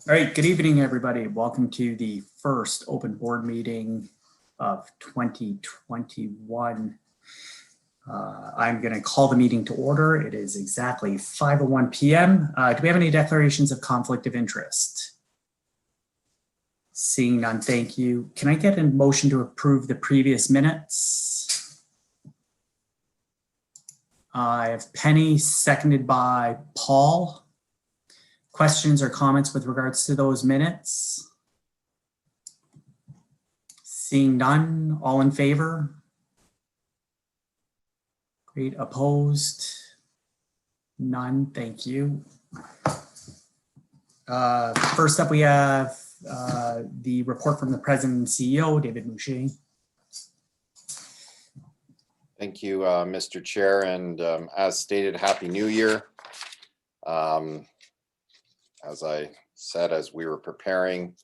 All right, good evening, everybody. Welcome to the first open board meeting of 2021. I'm going to call the meeting to order. It is exactly 5:01 p.m. Do we have any declarations of conflict of interest? Seeing none, thank you. Can I get a motion to approve the previous minutes? I have Penny, seconded by Paul. Questions or comments with regards to those minutes? Seeing none, all in favor? Great, opposed? None, thank you. First up, we have the report from the President and CEO, David Moucher. Thank you, Mr. Chair, and as stated, Happy New Year. As I said, as we were preparing,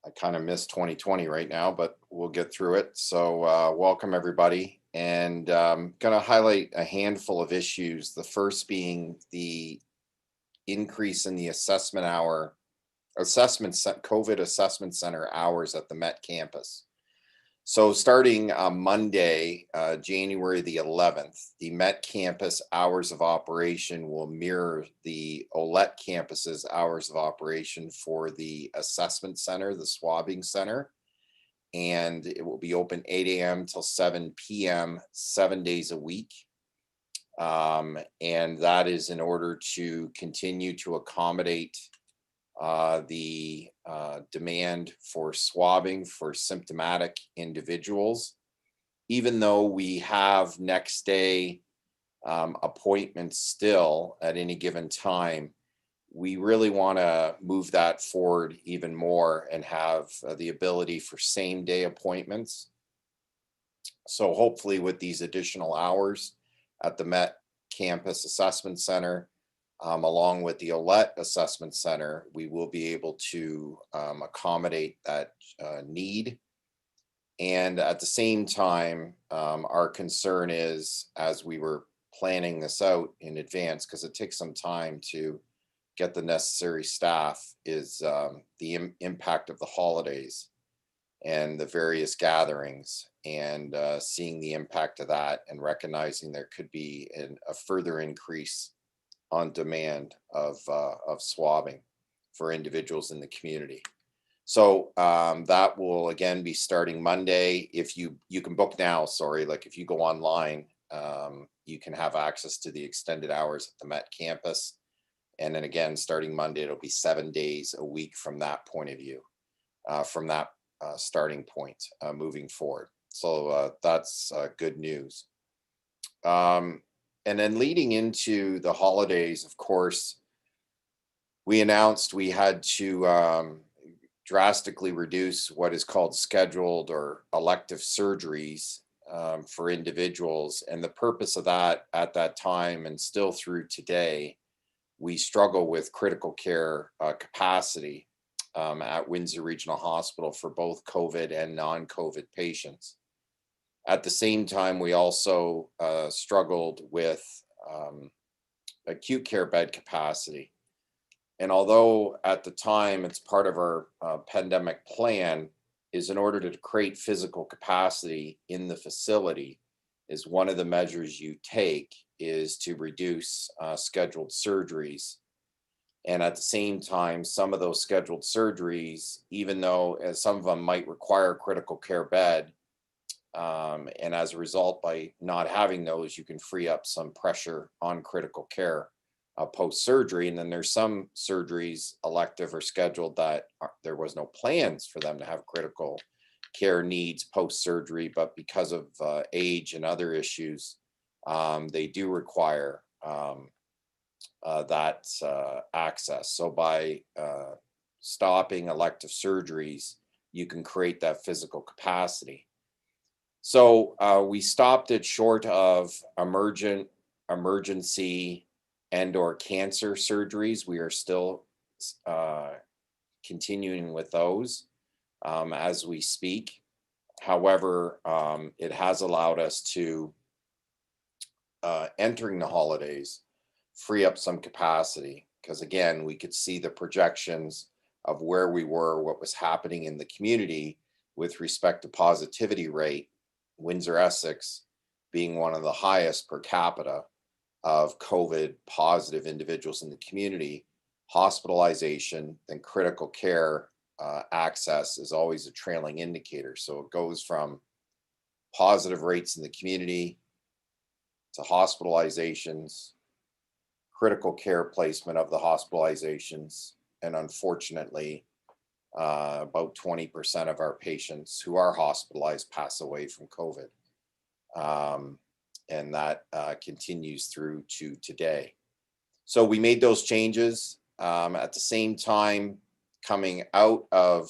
I kind of miss 2020 right now, but we'll get through it. So welcome everybody, and going to highlight a handful of issues. The first being the increase in the COVID assessment center hours at the Met campus. So starting Monday, January the 11th, the Met campus hours of operation will mirror the OLET campus's hours of operation for the assessment center, the swabbing center. And it will be open 8 a.m. till 7 p.m., 7 days a week. And that is in order to continue to accommodate the demand for swabbing for symptomatic individuals. Even though we have next day appointments still at any given time, we really want to move that forward even more and have the ability for same day appointments. So hopefully with these additional hours at the Met Campus Assessment Center, along with the OLET Assessment Center, we will be able to accommodate that need. And at the same time, our concern is, as we were planning this out in advance, because it takes some time to get the necessary staff, is the impact of the holidays and the various gatherings, and seeing the impact of that and recognizing there could be a further increase on demand of swabbing for individuals in the community. So that will again be starting Monday. If you can book now, like if you go online, you can have access to the extended hours at the Met campus. And then again, starting Monday, it'll be 7 days a week from that point of view, from that starting point moving forward. So that's good news. And then leading into the holidays, of course, we announced we had to drastically reduce what is called scheduled or elective surgeries for individuals. And the purpose of that at that time, and still through today, we struggle with critical care capacity at Windsor Regional Hospital for both COVID and non-COVID patients. At the same time, we also struggled with acute care bed capacity. And although at the time it's part of our pandemic plan, is in order to create physical capacity in the facility, is one of the measures you take is to reduce scheduled surgeries. And at the same time, some of those scheduled surgeries, even though some of them might require a critical care bed, and as a result, by not having those, you can free up some pressure on critical care post-surgery. And then there's some surgeries, elective or scheduled, that there was no plans for them to have critical care needs post-surgery, but because of age and other issues, they do require that access. So by stopping elective surgeries, you can create that physical capacity. So we stopped it short of emergency and/or cancer surgeries. We are still continuing with those as we speak. However, it has allowed us to, entering the holidays, free up some capacity, because again, we could see the projections of where we were, what was happening in the community with respect to positivity rate, Windsor Essex being one of the highest per capita of COVID positive individuals in the community. Hospitalization and critical care access is always a trailing indicator. So it goes from positive rates in the community to hospitalizations, critical care placement of the hospitalizations, and unfortunately, about 20% of our patients who are hospitalized pass away from COVID. And that continues through to today. So we made those changes at the same time coming out of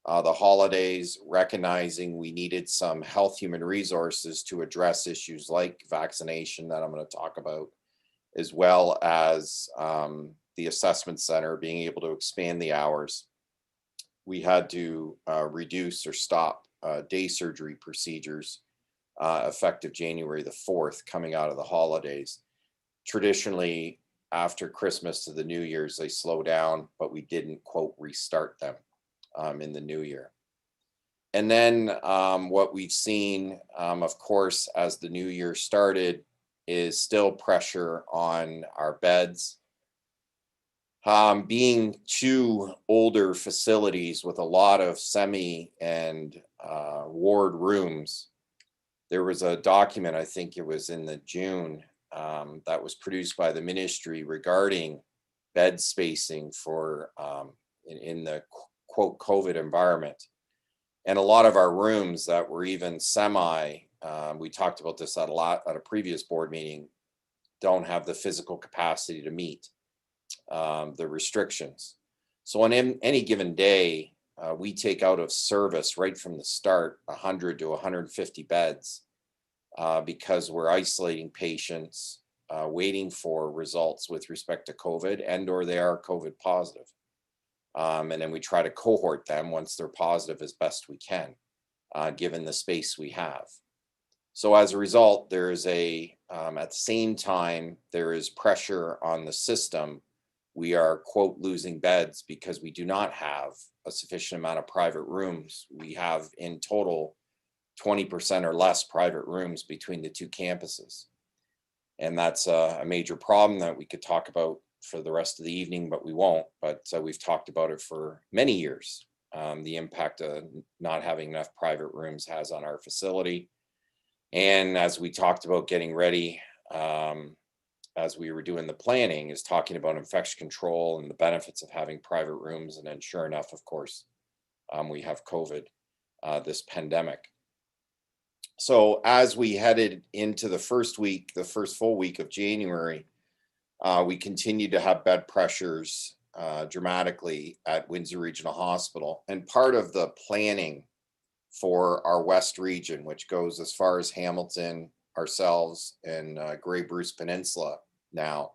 the holidays, recognizing we needed some health human resources to address issues like vaccination that I'm going to talk about, as well as the assessment center being able to expand the hours. We had to reduce or stop day surgery procedures effective January the 4th, coming out of the holidays. Traditionally, after Christmas to the New Year's, they slow down, but we didn't, quote, restart them in the new year. And then what we've seen, of course, as the new year started, is still pressure on our beds. Being two older facilities with a lot of semi and ward rooms, there was a document, I think it was in the June, that was produced by the ministry regarding bed spacing for in the quote COVID environment. And a lot of our rooms that were even we talked about this at a previous board meeting, don't have the physical capacity to meet the restrictions. So on any given day, we take out of service right from the start 100 to 150 beds because we're isolating patients, waiting for results with respect to COVID or they are COVID positive. And then we try to cohort them once they're positive as best we can, given the space we have. So as a result, there is at the same time, there is pressure on the system. We are, quote, losing beds because we do not have a sufficient amount of private rooms. We have in total 20% or less private rooms between the two campuses. And that's a major problem that we could talk about for the rest of the evening, but we won't. But we've talked about it for many years, the impact of not having enough private rooms has on our facility. And as we talked about getting ready, as we were doing the planning, is talking about infection control and the benefits of having private rooms. And then sure enough, of course, we have COVID, this pandemic. So as we headed into the first full week of January, we continued to have bed pressures dramatically at Windsor Regional Hospital. And part of the planning for our West region, which goes as far as Hamilton, ourselves, and Grey Bruce Peninsula now,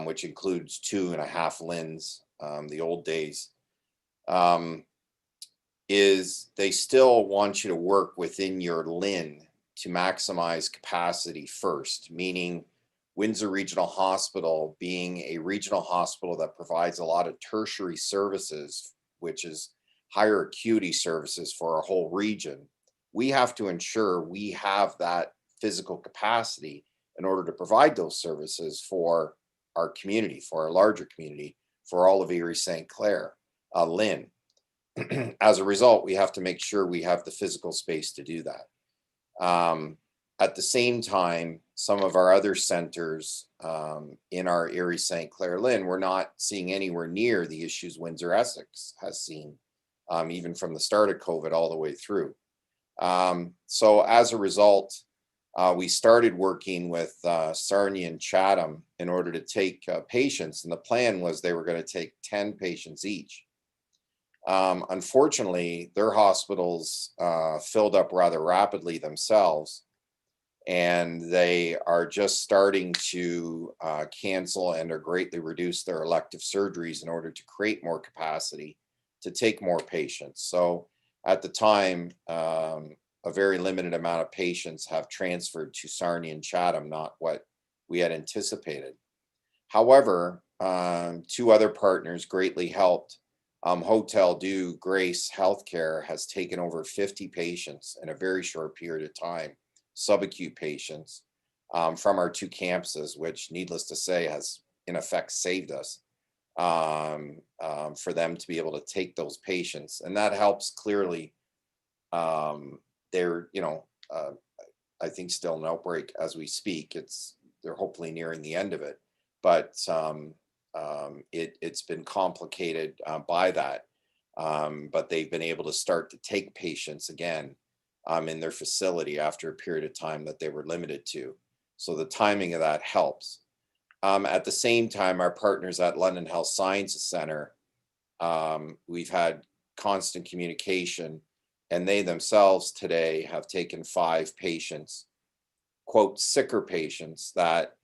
which includes 2.5 LHINs, the old days, is they still want you to work within your LHIN to maximize capacity first, meaning Windsor Regional Hospital being a regional hospital that provides a lot of tertiary services, which is higher acuity services for our whole region. We have to ensure we have that physical capacity in order to provide those services for our community, for our larger community, for all of Erie St. Clair, LHIN. As a result, we have to make sure we have the physical space to do that. At the same time, some of our other centers in our Erie St. Clair LHIN, we're not seeing anywhere near the issues Windsor Essex has seen, even from the start of COVID all the way through. So as a result, we started working with Sarnia and Chatham in order to take patients, and the plan was they were going to take 10 patients each. Unfortunately, their hospitals filled up rather rapidly themselves, and they are just starting to cancel and or greatly reduce their elective surgeries in order to create more capacity to take more patients. So at the time, a very limited amount of patients have transferred to Sarnia and Chatham, not what we had anticipated. However, two other partners greatly helped. Hotel Dieu Grace Healthcare has taken over 50 patients in a very short period of time, subacute patients, from our two campuses, which, needless to say, has in effect saved us, for them to be able to take those patients. And that helps clearly. They're, I think still an outbreak as we speak. They're hopefully nearing the end of it, but it's been complicated by that. But they've been able to start to take patients again in their facility after a period of time that they were limited to. So the timing of that helps. At the same time, our partners at London Health Sciences Center, we've had constant communication, and they themselves today have taken 5 patients, quote, sicker patients that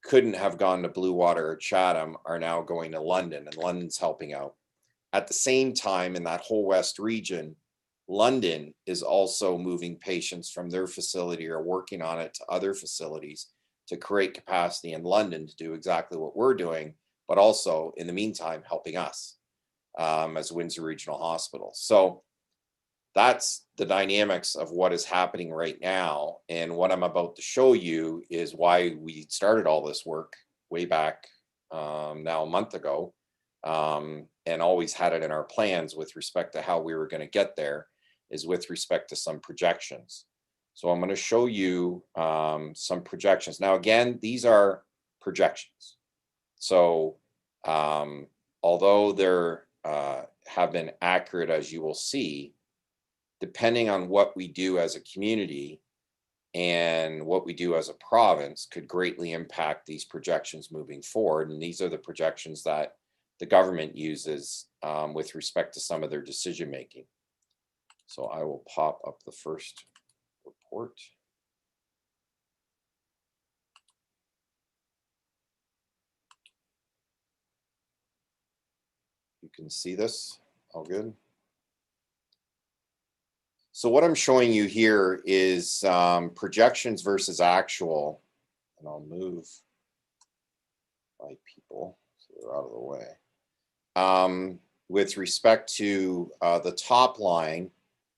couldn't have gone to Blue Water or Chatham are now going to London, and London's helping out. At the same time, in that whole West region, London is also moving patients from their facility or working on it to other facilities to create capacity in London to do exactly what we're doing, but also in the meantime, helping us as Windsor Regional Hospital. So that's the dynamics of what is happening right now. And what I'm about to show you is why we started all this work way back now a month ago, and always had it in our plans with respect to how we were going to get there, is with respect to some projections. So I'm going to show you some projections. Now, again, these are projections. So although they're have been accurate, as you will see, depending on what we do as a community and what we do as a province could greatly impact these projections moving forward. And these are the projections that the government uses with respect to some of their decision making. So I will pop up the first report. You can see this, all good. So what I'm showing you here is projections versus actual, and I'll move my people so they're out of the way. With respect to the top line,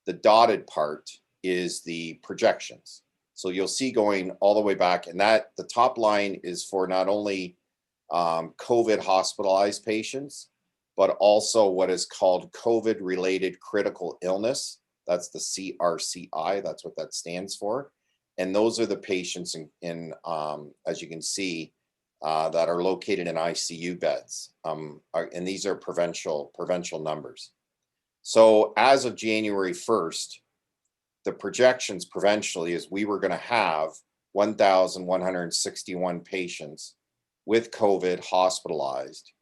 the dotted part is the projections. So you'll see going all the way back, and that the top line is for not only COVID hospitalized patients, but also what is called COVID related critical illness. That's the CRCI, that's what that stands for. And those are the patients in as you can see, that are located in ICU beds. And these are provincial numbers. So as of January 1st, the projections provincially is we were going to have 1,161 patients with COVID hospitalized.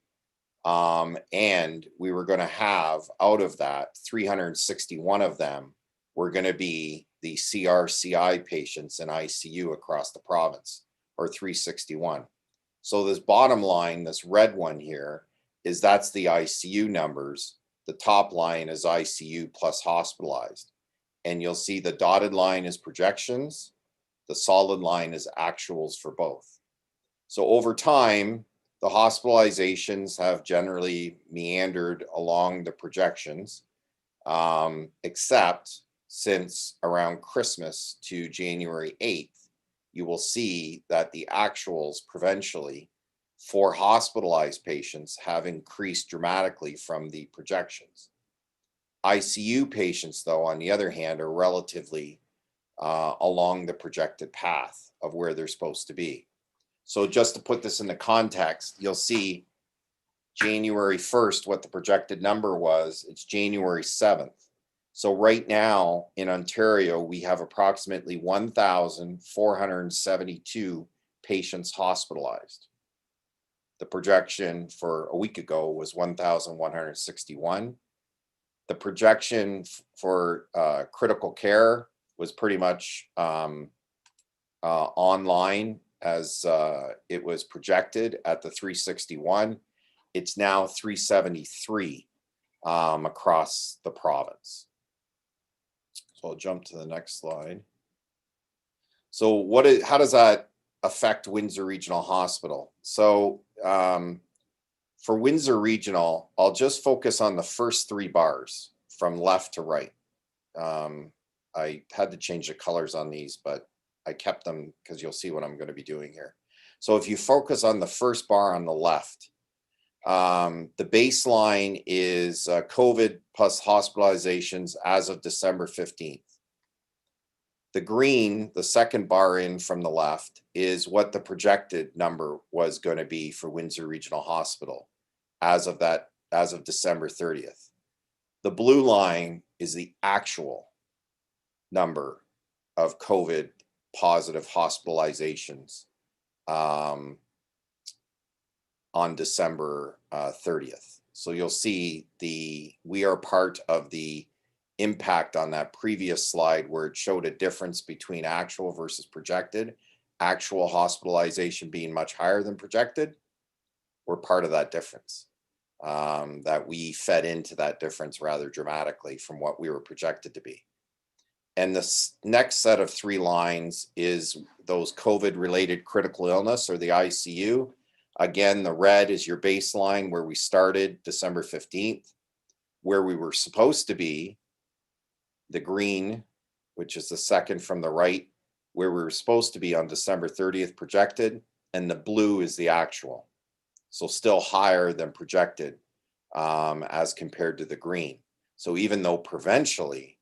And we were going to have, out of that, 361 of them were going to be the CRCI patients in ICU across the province, or 361. So this bottom line, this red one here, is that's the ICU numbers. The top line is ICU plus hospitalized. And you'll see the dotted line is projections. The solid line is actuals for both. So over time, the hospitalizations have generally meandered along the projections, except since around Christmas to January 8th, you will see that the actuals provincially for hospitalized patients have increased dramatically from the projections. ICU patients, though, on the other hand, are relatively along the projected path of where they're supposed to be. So just to put this into context, you'll see January 1st, what the projected number was, it's January 7th. So right now in Ontario, we have approximately 1,472 patients hospitalized. The projection for a week ago was 1,161. The projection for critical care was pretty much online as it was projected at the 361. It's now 373 across the province. So I'll jump to the next slide. So how does that affect Windsor Regional Hospital? So for Windsor Regional, I'll just focus on the first 3 bars from left to right. I had to change the colors on these, but I kept them because you'll see what I'm going to be doing here. So if you focus on the first bar on the left, the baseline is COVID plus hospitalizations as of December 15th. The green, the second bar in from the left, is what the projected number was going to be for Windsor Regional Hospital as of December 30th. The blue line is the actual number of COVID positive hospitalizations on December 30th. So you'll see we are part of the impact on that previous slide where it showed a difference between actual versus projected, actual hospitalization being much higher than projected. We're part of that difference, that we fed into that difference rather dramatically from what we were projected to be. And the next set of 3 lines is those COVID-related critical illness, or the ICU. Again, the red is your baseline where we started December 15th, where we were supposed to be. The green, which is the second from the right, where we were supposed to be on December 30th projected, and the blue is the actual. So still higher than projected as compared to the green. So even though provincially,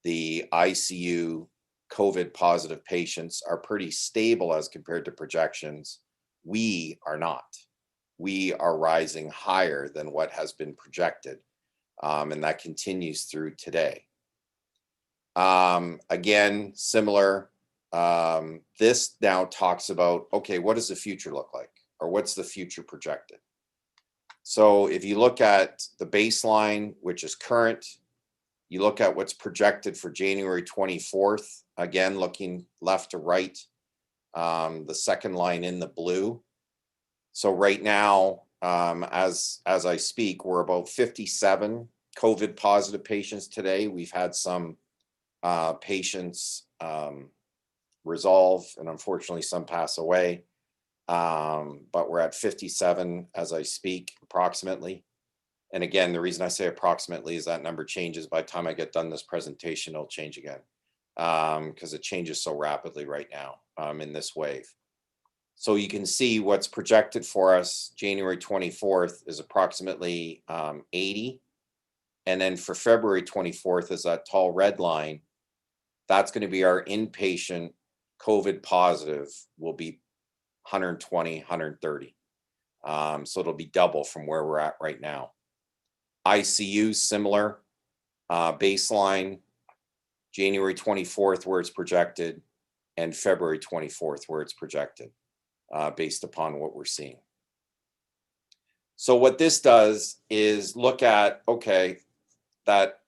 the ICU COVID positive patients are pretty stable as compared to projections, we are not. We are rising higher than what has been projected, and that continues through today. Again, similar, this now talks about, okay, what does the future look like? Or what's the future projected? So if you look at the baseline, which is current, you look at what's projected for January 24th, again, looking left to right, the second line in the blue. So right now, as I speak, we're about 57 COVID positive patients today. We've had some patients resolve, and unfortunately some pass away. But we're at 57 as I speak, approximately. And again, the reason I say approximately is that number changes. By the time I get done this presentation, it'll change again, because it changes so rapidly right now in this wave. So you can see what's projected for us January 24th is approximately 80. And then for February 24th is that tall red line. That's going to be our inpatient COVID positive will be 120, 130. So it'll be double from where we're at right now. ICU, similar. Baseline, January 24th, where it's projected, and February 24th, where it's projected, based upon what we're seeing. So what this does is look at, okay, that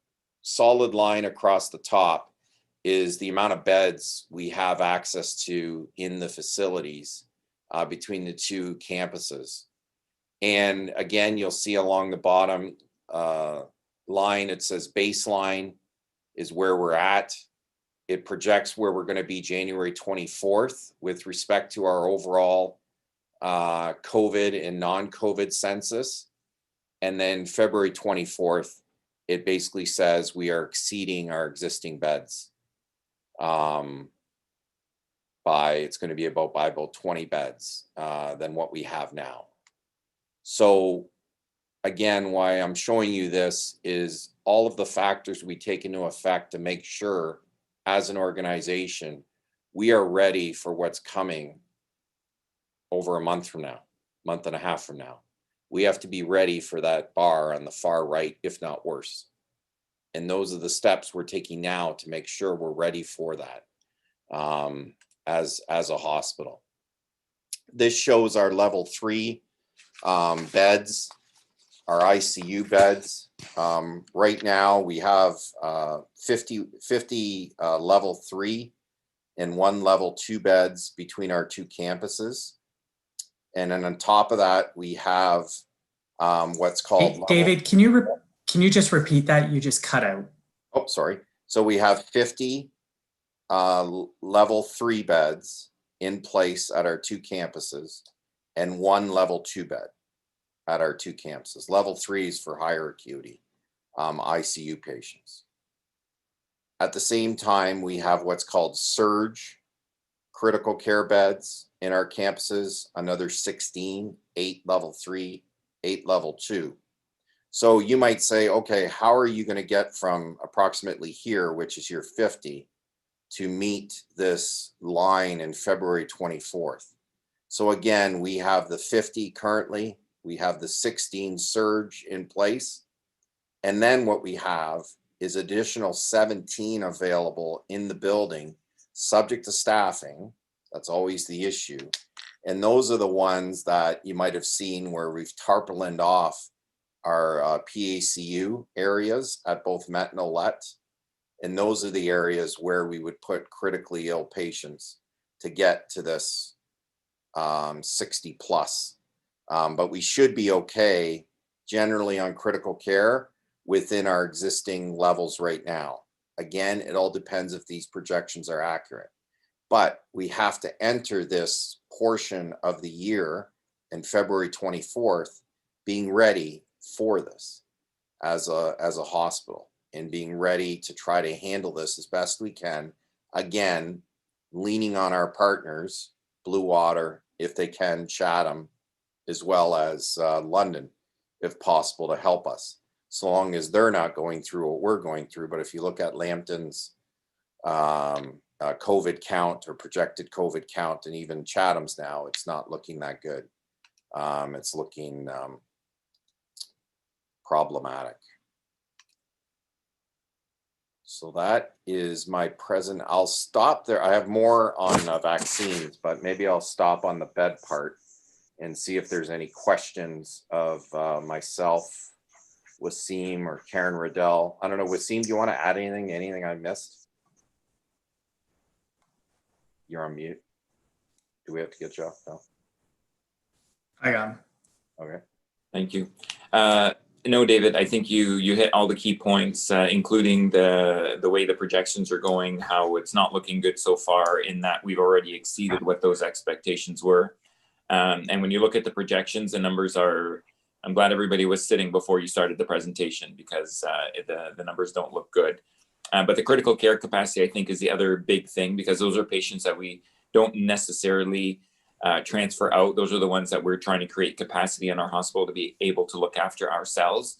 solid line across the top is the amount of beds we have access to in the facilities between the 2 campuses. And again, you'll see along the bottom line, it says baseline is where we're at. It projects where we're going to be January 24th with respect to our overall COVID and non-COVID census. And then February 24th, it basically says we are exceeding our existing beds. It's going to be by about 20 beds than what we have now. So again, why I'm showing you this is all of the factors we take into effect to make sure as an organization, we are ready for what's coming over a month from now, month and a half from now. We have to be ready for that bar on the far right, if not worse. And those are the steps we're taking now to make sure we're ready for that as a hospital. This shows our level 3 beds, our ICU beds. Right now we have 50 level 3 and 1 level 2 beds between our 2 campuses. And then on top of that, we have what's called Hey, David, can you just repeat that? You just cut out. Oh, sorry. So we have 50 level 3 beds in place at our 2 campuses and 1 level 2 bed at our 2 campuses. Level 3 is for higher acuity ICU patients. At the same time, we have what's called surge critical care beds in our campuses, another 16, 8 level 3, 8 level 2. So you might say, okay, how are you going to get from approximately here, which is your 50, to meet this line in February 24th? So again, we have the 50 currently, we have the 16 surge in place, and then what we have is additional 17 available in the building, subject to staffing. That's always the issue. And those are the ones that you might have seen where we've tarpaulined off our PACU areas at both Met and Olette. And those are the areas where we would put critically ill patients to get to this 60 plus. But we should be okay generally on critical care within our existing levels right now. Again, it all depends if these projections are accurate. But we have to enter this portion of the year in February 24th being ready for this as a hospital and being ready to try to handle this as best we can. Again, leaning on our partners, Blue Water, if they can, Chatham, as well as London, if possible, to help us, so long as they're not going through what we're going through. But if you look at Lambton's COVID count or projected COVID count, and even Chatham's now, it's not looking that good. It's looking problematic. So that is my present. I'll stop there. I have more on vaccines, but maybe I'll stop on the bed part and see if there's any questions of myself, Wasim, or Karen Riddell. I don't know, Wasim, do you want to add anything? Anything I missed? You're on mute. Do we have to get you off? No. I got him. Okay. Thank you. No, David, I think you hit all the key points, including the way the projections are going, how it's not looking good so far, in that we've already exceeded what those expectations were. And when you look at the projections, the numbers are, I'm glad everybody was sitting before you started the presentation, because the numbers don't look good. But the critical care capacity, I think, is the other big thing, because those are patients that we don't necessarily transfer out. Those are the ones that we're trying to create capacity in our hospital to be able to look after ourselves,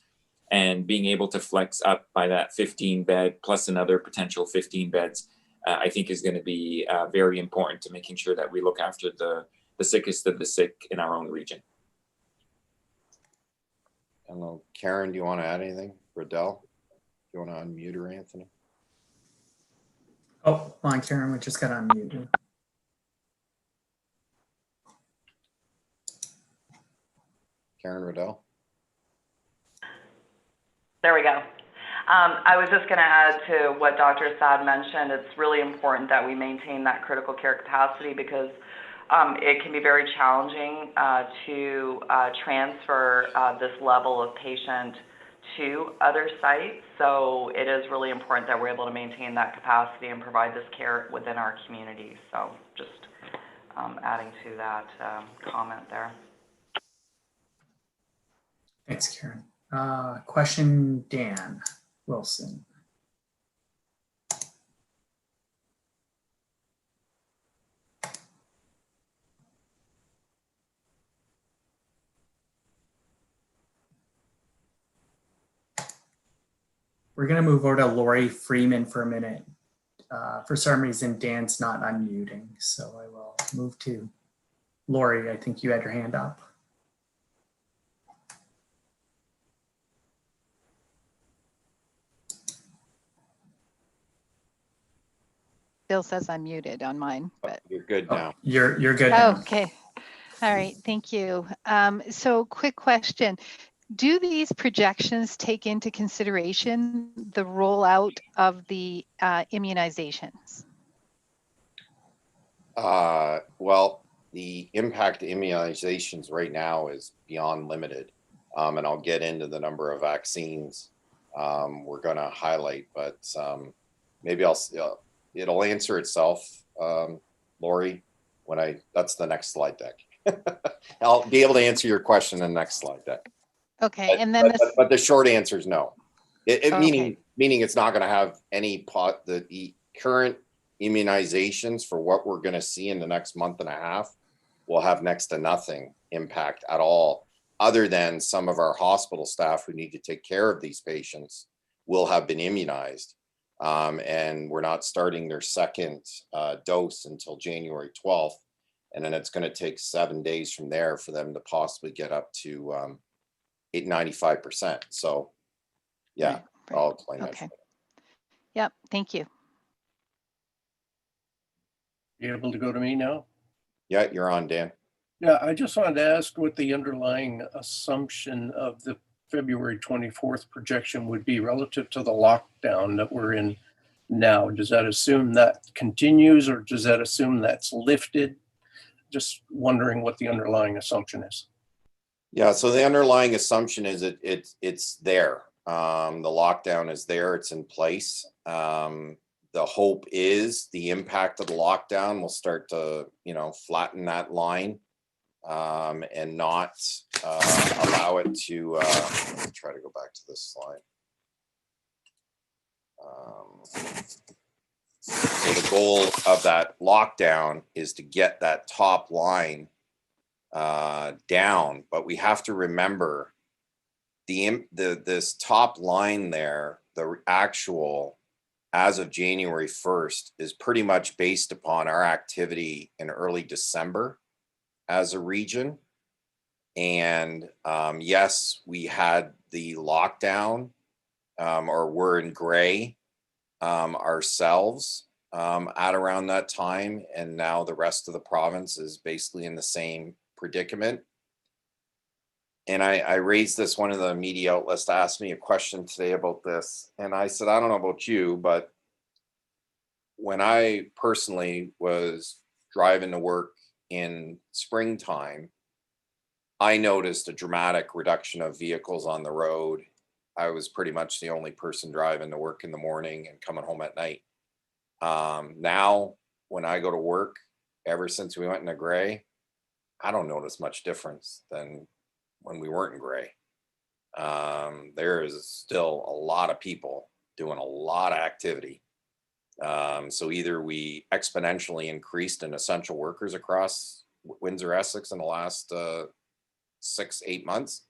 and being able to flex up by that 15 bed plus another potential 15 beds, I think is going to be very important to making sure that we look after the sickest of the sick in our own region. I don't know, Karen, do you want to add anything? Riddell, do you want to unmute her, Anthony? Oh, hold on, Karen, we just got unmuted. Karen Riddell? There we go. I was just going to add to what Dr. Saad mentioned. It's really important that we maintain that critical care capacity, because it can be very challenging to transfer this level of patient to other sites. So it is really important that we're able to maintain that capacity and provide this care within our community. So just adding to that comment there. Thanks, Karen. Question, Dan Wilson. We're going to move over to Lori Freeman for a minute. For some reason, Dan's not unmuting, so I will move to Lori. I think you had your hand up. Still says I'm muted on mine, but You're good now. You're good now. okay. All right, thank you. So quick question. Do these projections take into consideration the rollout of the immunizations? Well, the impact of immunizations right now is beyond limited. And I'll get into the number of vaccines we're going to highlight, but maybe it'll answer itself, Lori, that's the next slide deck. I'll be able to answer your question in the next slide deck. Okay, and then But the short answer is no. Okay. Meaning it's not going to have any the current immunizations for what we're going to see in the next month and a half will have next to nothing impact at all, other than some of our hospital staff who need to take care of these patients will have been immunized. And we're not starting their second dose until January 12th. And then it's going to take 7 days from there for them to possibly get up to 95%. So yeah, Right. I'll explain that. Okay. Yep, thank you. You able to go to me now? Yeah, you're on, Dan. Yeah, I just wanted to ask what the underlying assumption of the February 24th projection would be relative to the lockdown that we're in now. Does that assume that continues, or does that assume that's lifted? Just wondering what the underlying assumption is. Yeah, so the underlying assumption is it's there. The lockdown is there, it's in place. The hope is the impact of the lockdown will start to, flatten that line and not allow it to, let me try to go back to this slide. So the goal of that lockdown is to get that top line down, but we have to remember this top line there, the actual as of January 1st is pretty much based upon our activity in early December as a region. And yes, we had the lockdown or we're in gray ourselves at around that time. And now the rest of the province is basically in the same predicament. And I raised this, one of the media outlets asked me a question today about this. And I said, I don't know about you, but when I personally was driving to work in springtime, I noticed a dramatic reduction of vehicles on the road. I was pretty much the only person driving to work in the morning and coming home at night. Now, when I go to work, ever since we went into gray, I don't notice much difference than when we weren't in gray. There is still a lot of people doing a lot of activity. So either we exponentially increased in essential workers across Windsor, Essex in the last 6-8 months.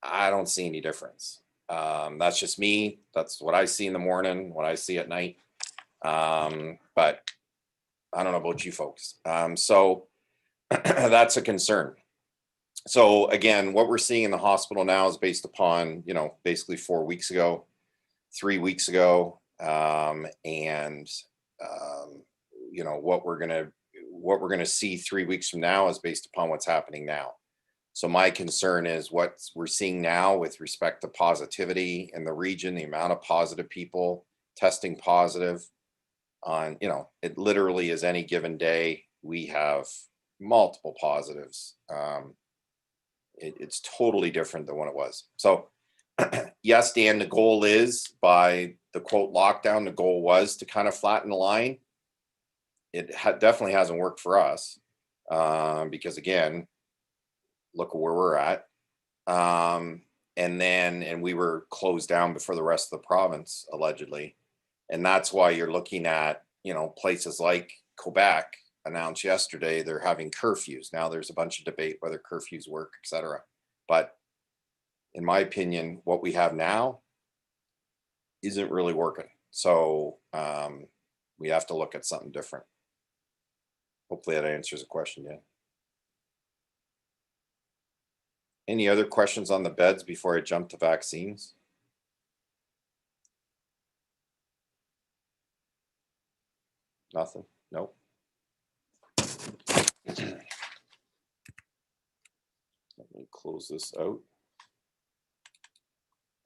I don't see any difference. That's just me. That's what I see in the morning, what I see at night. But I don't know about you folks. So that's a concern. So again, what we're seeing in the hospital now is based upon, basically 4 weeks ago, 3 weeks ago, and what we're gonna see 3 weeks from now is based upon what's happening now. So my concern is what we're seeing now with respect to positivity in the region, the amount of positive people testing positive on, it literally is any given day we have multiple positives. It's totally different than what it was. So yes, Dan, the goal is by the quote lockdown, the goal was to kind of flatten the line. It definitely hasn't worked for us because again, look at where we're at. And we were closed down before the rest of the province, allegedly. And that's why you're looking at, places like Quebec announced yesterday, they're having curfews. Now there's a bunch of debate whether curfews work, et cetera. But in my opinion, what we have now isn't really working. So we have to look at something different. Hopefully that answers the question, yeah. Any other questions on the beds before I jump to vaccines? Nothing? Nope. Let me close this out.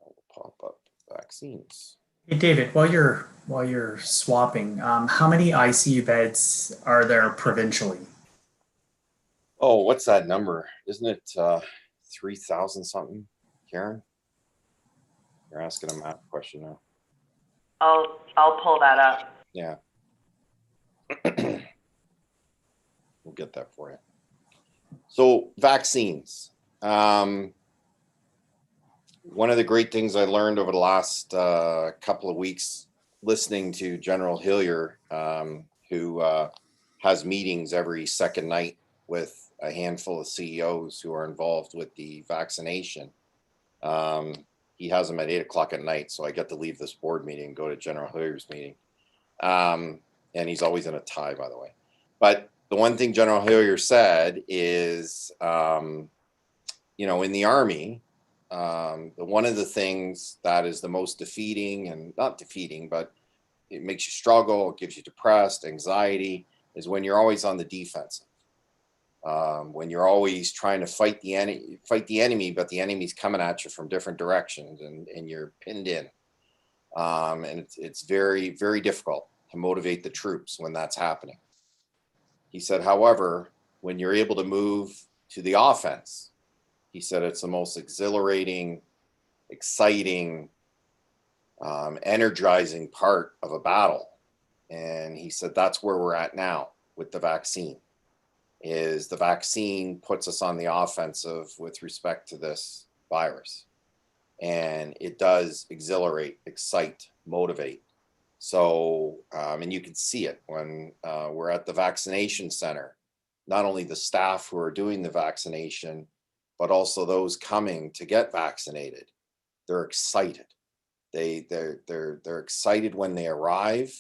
I'll pop up vaccines. Hey, David, while you're swapping, how many ICU beds are there provincially? Oh, what's that number? Isn't it 3,000 something, Karen? You're asking a math question now. I'll pull that up. Yeah. We'll get that for you. So vaccines. One of the great things I learned over the last couple of weeks listening to General Hillier, who has meetings every second night with a handful of CEOs who are involved with the vaccination. He has them at 8 o'clock at night, so I get to leave this board meeting and go to General Hillier's meeting. And he's always in a tie, by the way. But the one thing General Hillier said is, you know, in the Army, one of the things that is the most defeating, and not defeating, but it makes you struggle, it gives you depressed, anxiety, is when you're always on the defensive. When you're always trying to fight the enemy, but the enemy's coming at you from different directions, and you're pinned in. And it's very, very difficult to motivate the troops when that's happening. He said, however, when you're able to move to the offense, he said it's the most exhilarating, exciting, energizing part of a battle. And he said that's where we're at now with the vaccine. Is the vaccine puts us on the offensive with respect to this virus. And it does exhilarate, excite, motivate. So, and you can see it when we're at the vaccination center, not only the staff who are doing the vaccination, but also those coming to get vaccinated. They're excited. They're excited when they arrive.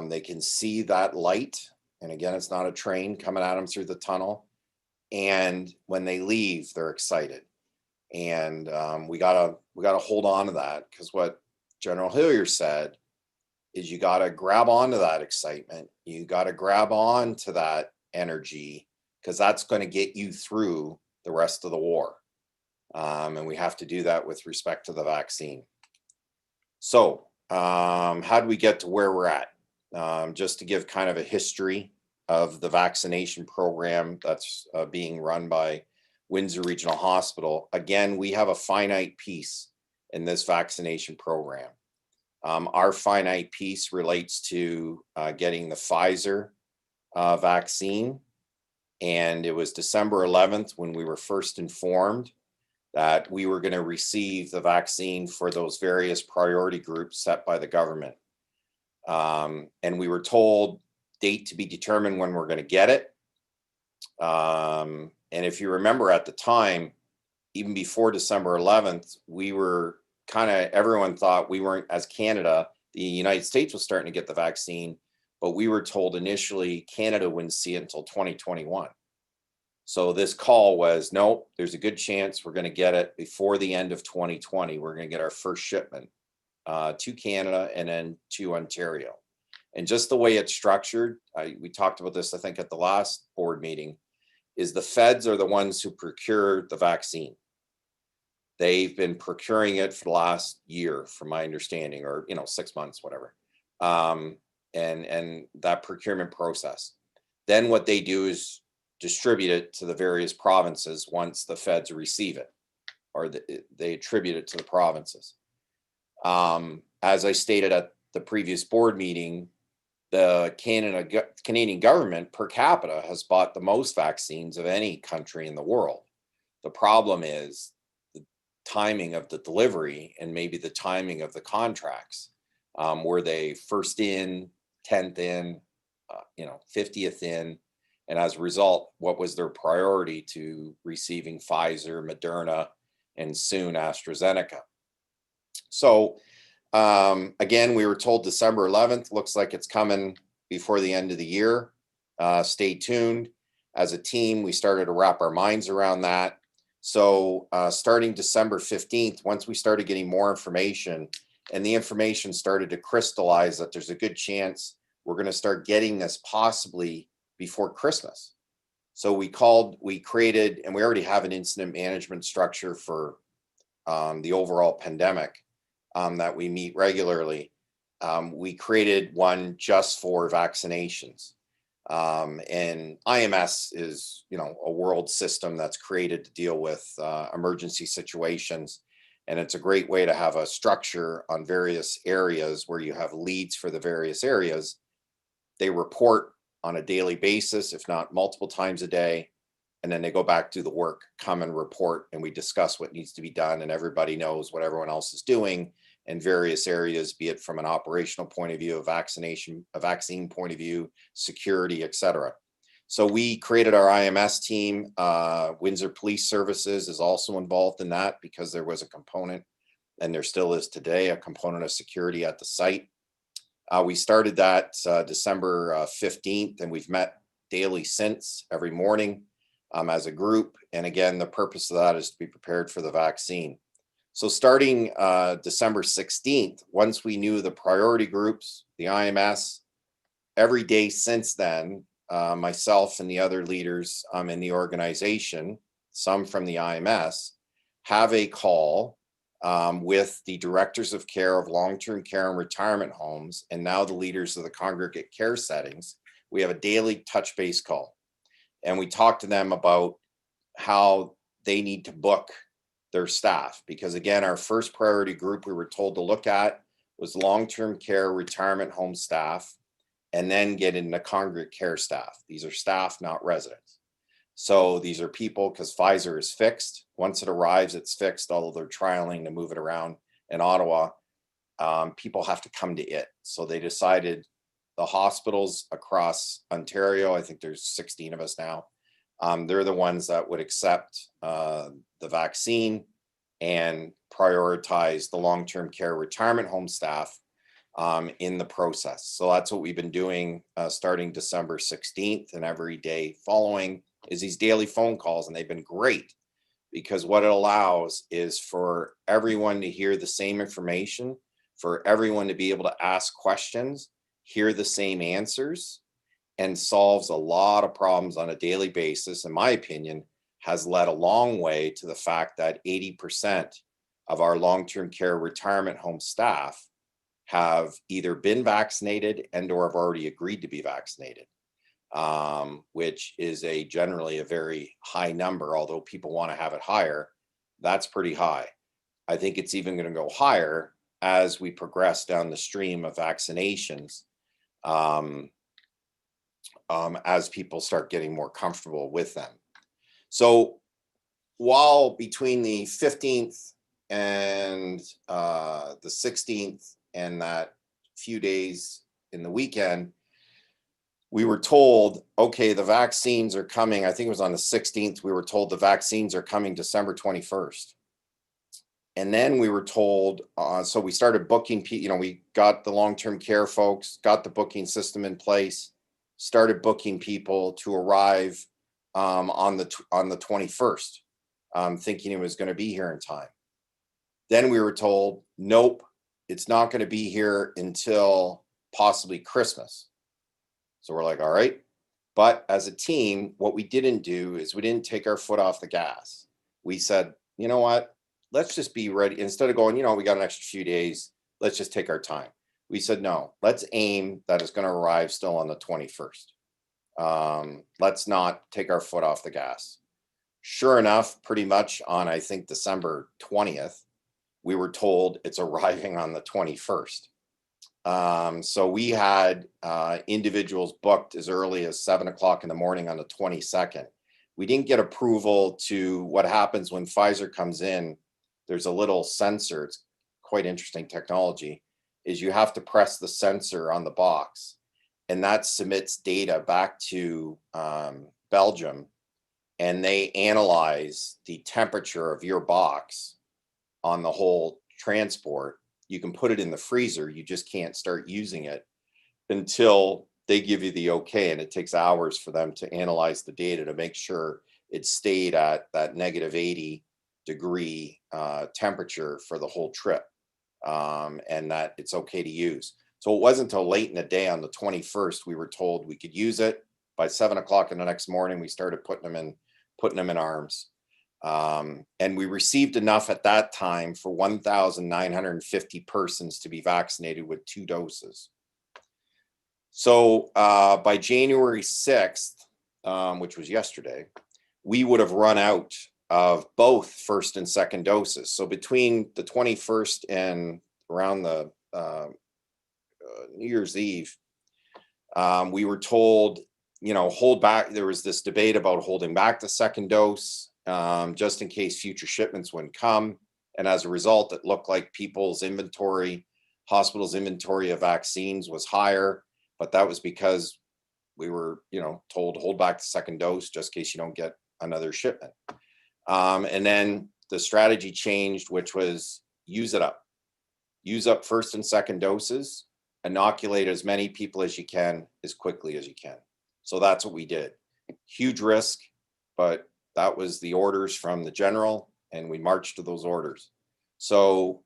They can see that light. And again, it's not a train coming at them through the tunnel. And when they leave, they're excited. And we gotta hold on to that, because what General Hillier said is you gotta grab onto that excitement. You gotta grab on to that energy, because that's going to get you through the rest of the war. And we have to do that with respect to the vaccine. So how do we get to where we're at? Just to give kind of a history of the vaccination program that's being run by Windsor Regional Hospital. Again, we have a finite piece in this vaccination program. Our finite piece relates to getting the Pfizer vaccine. And it was December 11th when we were first informed that we were going to receive the vaccine for those various priority groups set by the government. And we were told date to be determined when we're going to get it. And if you remember at the time, even before December 11th, we were everyone thought we weren't, as Canada, the United States was starting to get the vaccine, but we were told initially Canada wouldn't see it until 2021. So this call was, no, there's a good chance we're going to get it before the end of 2020. We're going to get our first shipment to Canada and then to Ontario. And just the way it's structured, we talked about this, I think, at the last board meeting, is the feds are the ones who procure the vaccine. They've been procuring it for the last year, from my understanding, or 6 months, whatever. And that procurement process. Then what they do is distribute it to the various provinces once the feds receive it, or they attribute it to the provinces. As I stated at the previous board meeting, the Canadian government per capita has bought the most vaccines of any country in the world. The problem is the timing of the delivery and maybe the timing of the contracts. Were they first in, 10th in, 50th in? And as a result, what was their priority to receiving Pfizer, Moderna, and soon AstraZeneca? So again, we were told December 11th, looks like it's coming before the end of the year. Stay tuned. As a team, we started to wrap our minds around that. So starting December 15th, once we started getting more information, and the information started to crystallize that there's a good chance we're going to start getting this possibly before Christmas. So we created, and we already have an incident management structure for the overall pandemic that we meet regularly. We created one just for vaccinations. And IMS is, a world system that's created to deal with emergency situations. And it's a great way to have a structure on various areas where you have leads for the various areas. They report on a daily basis, if not multiple times a day. and then they go back to the work, come and report, and we discuss what needs to be done, and everybody knows what everyone else is doing in various areas, be it from an operational point of view, a vaccine point of view, security, etc. So we created our IMS team. Windsor Police Services is also involved in that because there was a component, and there still is today, a component of security at the site. We started that December 15th, and we've met daily since, every morning as a group. And again, the purpose of that is to be prepared for the vaccine. So starting December 16th, once we knew the priority groups, the IMS, every day since then, myself and the other leaders in the organization, some from the IMS, have a call with the directors of care of long-term care and retirement homes, and now the leaders of the congregate care settings. We have a daily touch base call, and we talk to them about how they need to book their staff, because again, our first priority group we were told to look at was long-term care retirement home staff, and then get into congregate care staff. These are staff, not residents. So these are people, because Pfizer is fixed. Once it arrives, it's fixed, although they're trialing to move it around in Ottawa. People have to come to it. So they decided the hospitals across Ontario, I think there's 16 of us now, they're the ones that would accept the vaccine and prioritize the long-term care retirement home staff in the process. So that's what we've been doing starting December 16th, and every day following is these daily phone calls, and they've been great because what it allows is for everyone to hear the same information, for everyone to be able to ask questions, hear the same answers, and solves a lot of problems on a daily basis. In my opinion, has led a long way to the fact that 80% of our long-term care retirement home staff have either been vaccinated and or have already agreed to be vaccinated, which is generally a very high number, although people want to have it higher. That's pretty high. I think it's even going to go higher as we progress down the stream of vaccinations, as people start getting more comfortable with them. So while between the 15th and the 16th and that few days in the weekend, we were told, okay, the vaccines are coming. I think it was on the 16th, we were told the vaccines are coming December 21st. And then we were told, so we started booking, we got the long-term care folks, got the booking system in place, started booking people to arrive on the 21st, thinking it was going to be here in time. Then we were told, nope, it's not going to be here until possibly Christmas. So we're like, all right. But as a team, what we didn't do is we didn't take our foot off the gas. We said, you know what? Let's just be ready. Instead of going, we got an extra few days, let's just take our time. We said, no, let's aim that it's going to arrive still on the 21st. Let's not take our foot off the gas. Sure enough, pretty much on, I think, December 20th, we were told it's arriving on the 21st. So we had individuals booked as early as 7 o'clock in the morning on the 22nd. We didn't get approval to what happens when Pfizer comes in. There's a little sensor. It's quite interesting technology, is you have to press the sensor on the box, and that submits data back to Belgium, and they analyze the temperature of your box on the whole transport. You can put it in the freezer, you just can't start using it until they give you the okay, and it takes hours for them to analyze the data to make sure it stayed at that -80-degree temperature for the whole trip, and that it's okay to use. So it wasn't until late in the day on the 21st we were told we could use it. By 7 o'clock in the next morning, we started putting them in arms. And we received enough at that time for 1,950 persons to be vaccinated with 2 doses. So by January 6th, which was yesterday, we would have run out of both first and second doses. So between the 21st and around the New Year's Eve, we were told hold back. There was this debate about holding back the second dose just in case future shipments wouldn't come. And as a result, it looked like people's inventory, hospitals' inventory of vaccines was higher, but that was because we were, told to hold back the second dose just in case you don't get another shipment. And then the strategy changed, which was use it up. Use up first and second doses, inoculate as many people as you can, as quickly as you can. So that's what we did. Huge risk, but that was the orders from the general, and we marched to those orders. So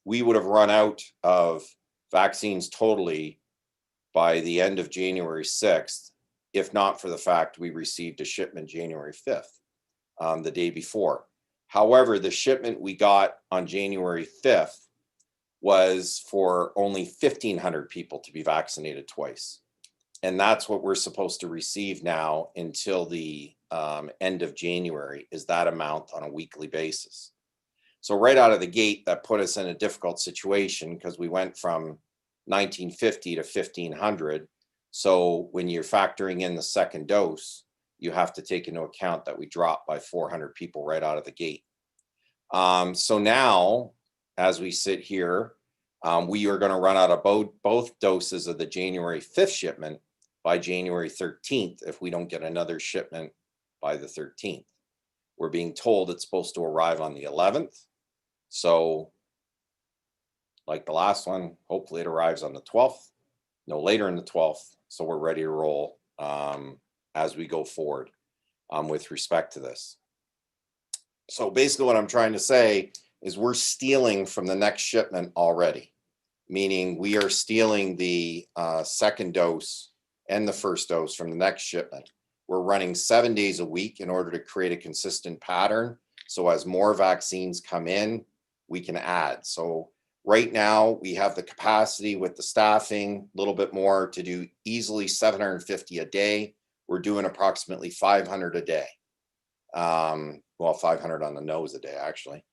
we would have run out of vaccines totally by the end of January 6th, if not for the fact we received a shipment January 5th, the day before. However, the shipment we got on January 5th was for only 1,500 people to be vaccinated twice. And that's what we're supposed to receive now until the end of January, is that amount on a weekly basis. So right out of the gate, that put us in a difficult situation because we went from 1,950 to 1,500. So when you're factoring in the second dose, you have to take into account that we dropped by 400 people right out of the gate. So now, as we sit here, we are going to run out of both doses of the January 5th shipment by January 13th if we don't get another shipment by the 13th. We're being told it's supposed to arrive on the 11th. So like the last one, hopefully it arrives on the 12th, no later than the 12th. So we're ready to roll as we go forward with respect to this. So basically what I'm trying to say is we're stealing from the next shipment already, meaning we are stealing the second dose and the first dose from the next shipment. We're running 7 days a week in order to create a consistent pattern. So as more vaccines come in, we can add. So right now we have the capacity with the staffing, a little bit more, to do easily 750 a day. We're doing approximately 500 a day. Well, 500 on the nose a day, actually.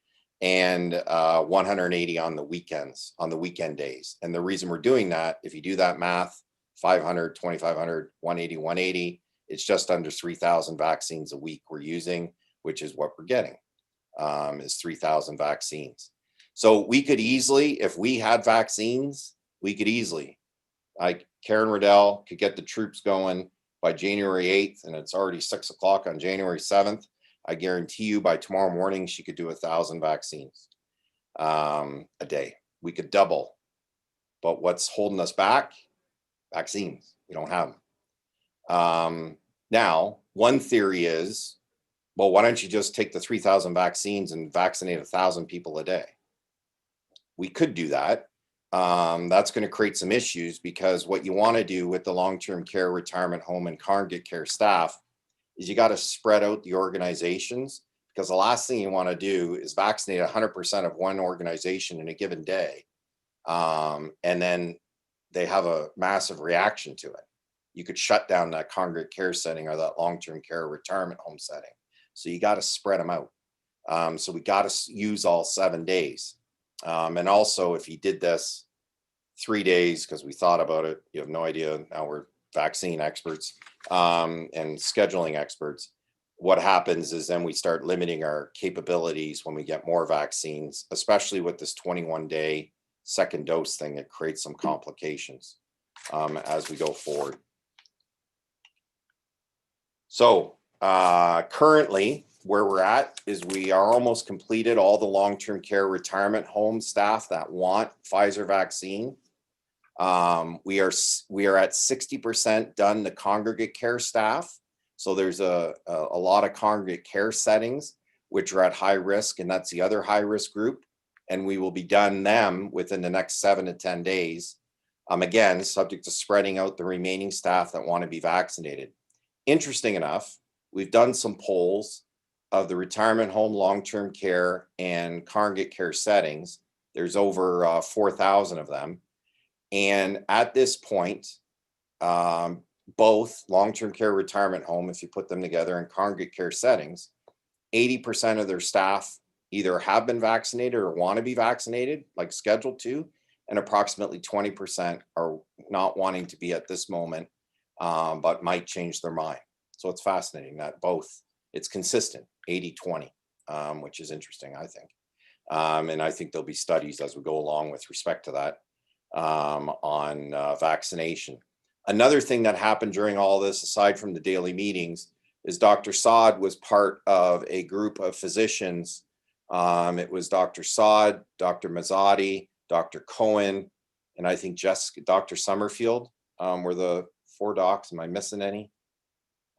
And 180 on the weekends, on the weekend days. And the reason we're doing that, if you do that math, 500, 2,500, 180, 180, it's just under 3,000 vaccines a week we're using, which is what we're getting, is 3,000 vaccines. So we could easily, if we had vaccines, we could easily, like Karen Riddell could get the troops going by January 8th, and it's already 6 o'clock on January 7th. I guarantee you by tomorrow morning, she could do 1,000 vaccines a day. We could double. But what's holding us back? Vaccines. We don't have them. Now, one theory is, well, why don't you just take the 3,000 vaccines and vaccinate 1,000 people a day? We could do that. That's going to create some issues, because what you want to do with the long-term care, retirement home, and congregate care staff is you got to spread out the organizations, because the last thing you want to do is vaccinate 100% of one organization in a given day. And then they have a massive reaction to it. You could shut down that congregate care setting or that long-term care retirement home setting. So you got to spread them out. So we got to use all 7 days. And also, if you did this 3 days, because we thought about it, you have no idea. Now we're vaccine experts and scheduling experts. What happens is then we start limiting our capabilities when we get more vaccines, especially with this 21-day second dose thing. It creates some complications as we go forward. So currently where we're at is we are almost completed all the long-term care retirement home staff that want Pfizer vaccine. We are at 60% done the congregate care staff. So there's a lot of congregate care settings which are at high risk, and that's the other high risk group. And we will be done them within the next 7 to 10 days. Again, subject to spreading out the remaining staff that want to be vaccinated. Interesting enough, we've done some polls of the retirement home, long-term care, and congregate care settings. There's over 4,000 of them. And at this point, both long-term care, retirement home, if you put them together, and congregate care settings, 80% of their staff either have been vaccinated or want to be vaccinated, like scheduled to, and approximately 20% are not wanting to be at this moment, but might change their mind. So it's fascinating that both, it's consistent, 80-20, which is interesting, I think. And I think there'll be studies as we go along with respect to that on vaccination. Another thing that happened during all this, aside from the daily meetings, is Dr. Saad was part of a group of physicians. It was Dr. Saad, Dr. Mazzotti, Dr. Cohen, and I think Dr. Summerfield were the 4 docs. Am I missing any?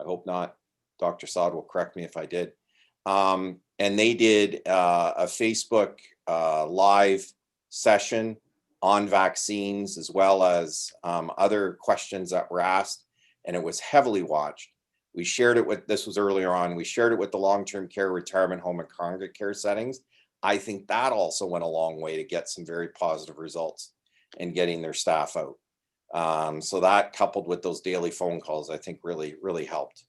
I hope not. Dr. Saad will correct me if I did. And they did a Facebook live session on vaccines, as well as other questions that were asked, and it was heavily watched. We shared it with, this was earlier on, we shared it with the long-term care, retirement home, and congregate care settings. I think that also went a long way to get some very positive results in getting their staff out. So that, coupled with those daily phone calls, I think really helped.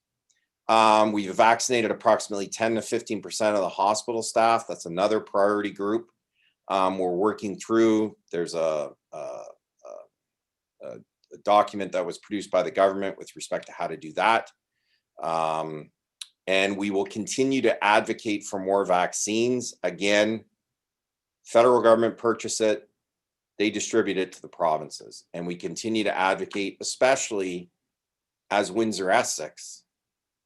We've vaccinated approximately 10 to 15% of the hospital staff. That's another priority group. We're working through, there's a document that was produced by the government with respect to how to do that. And we will continue to advocate for more vaccines. Again, federal government purchase it, they distribute it to the provinces. And we continue to advocate, especially as Windsor-Essex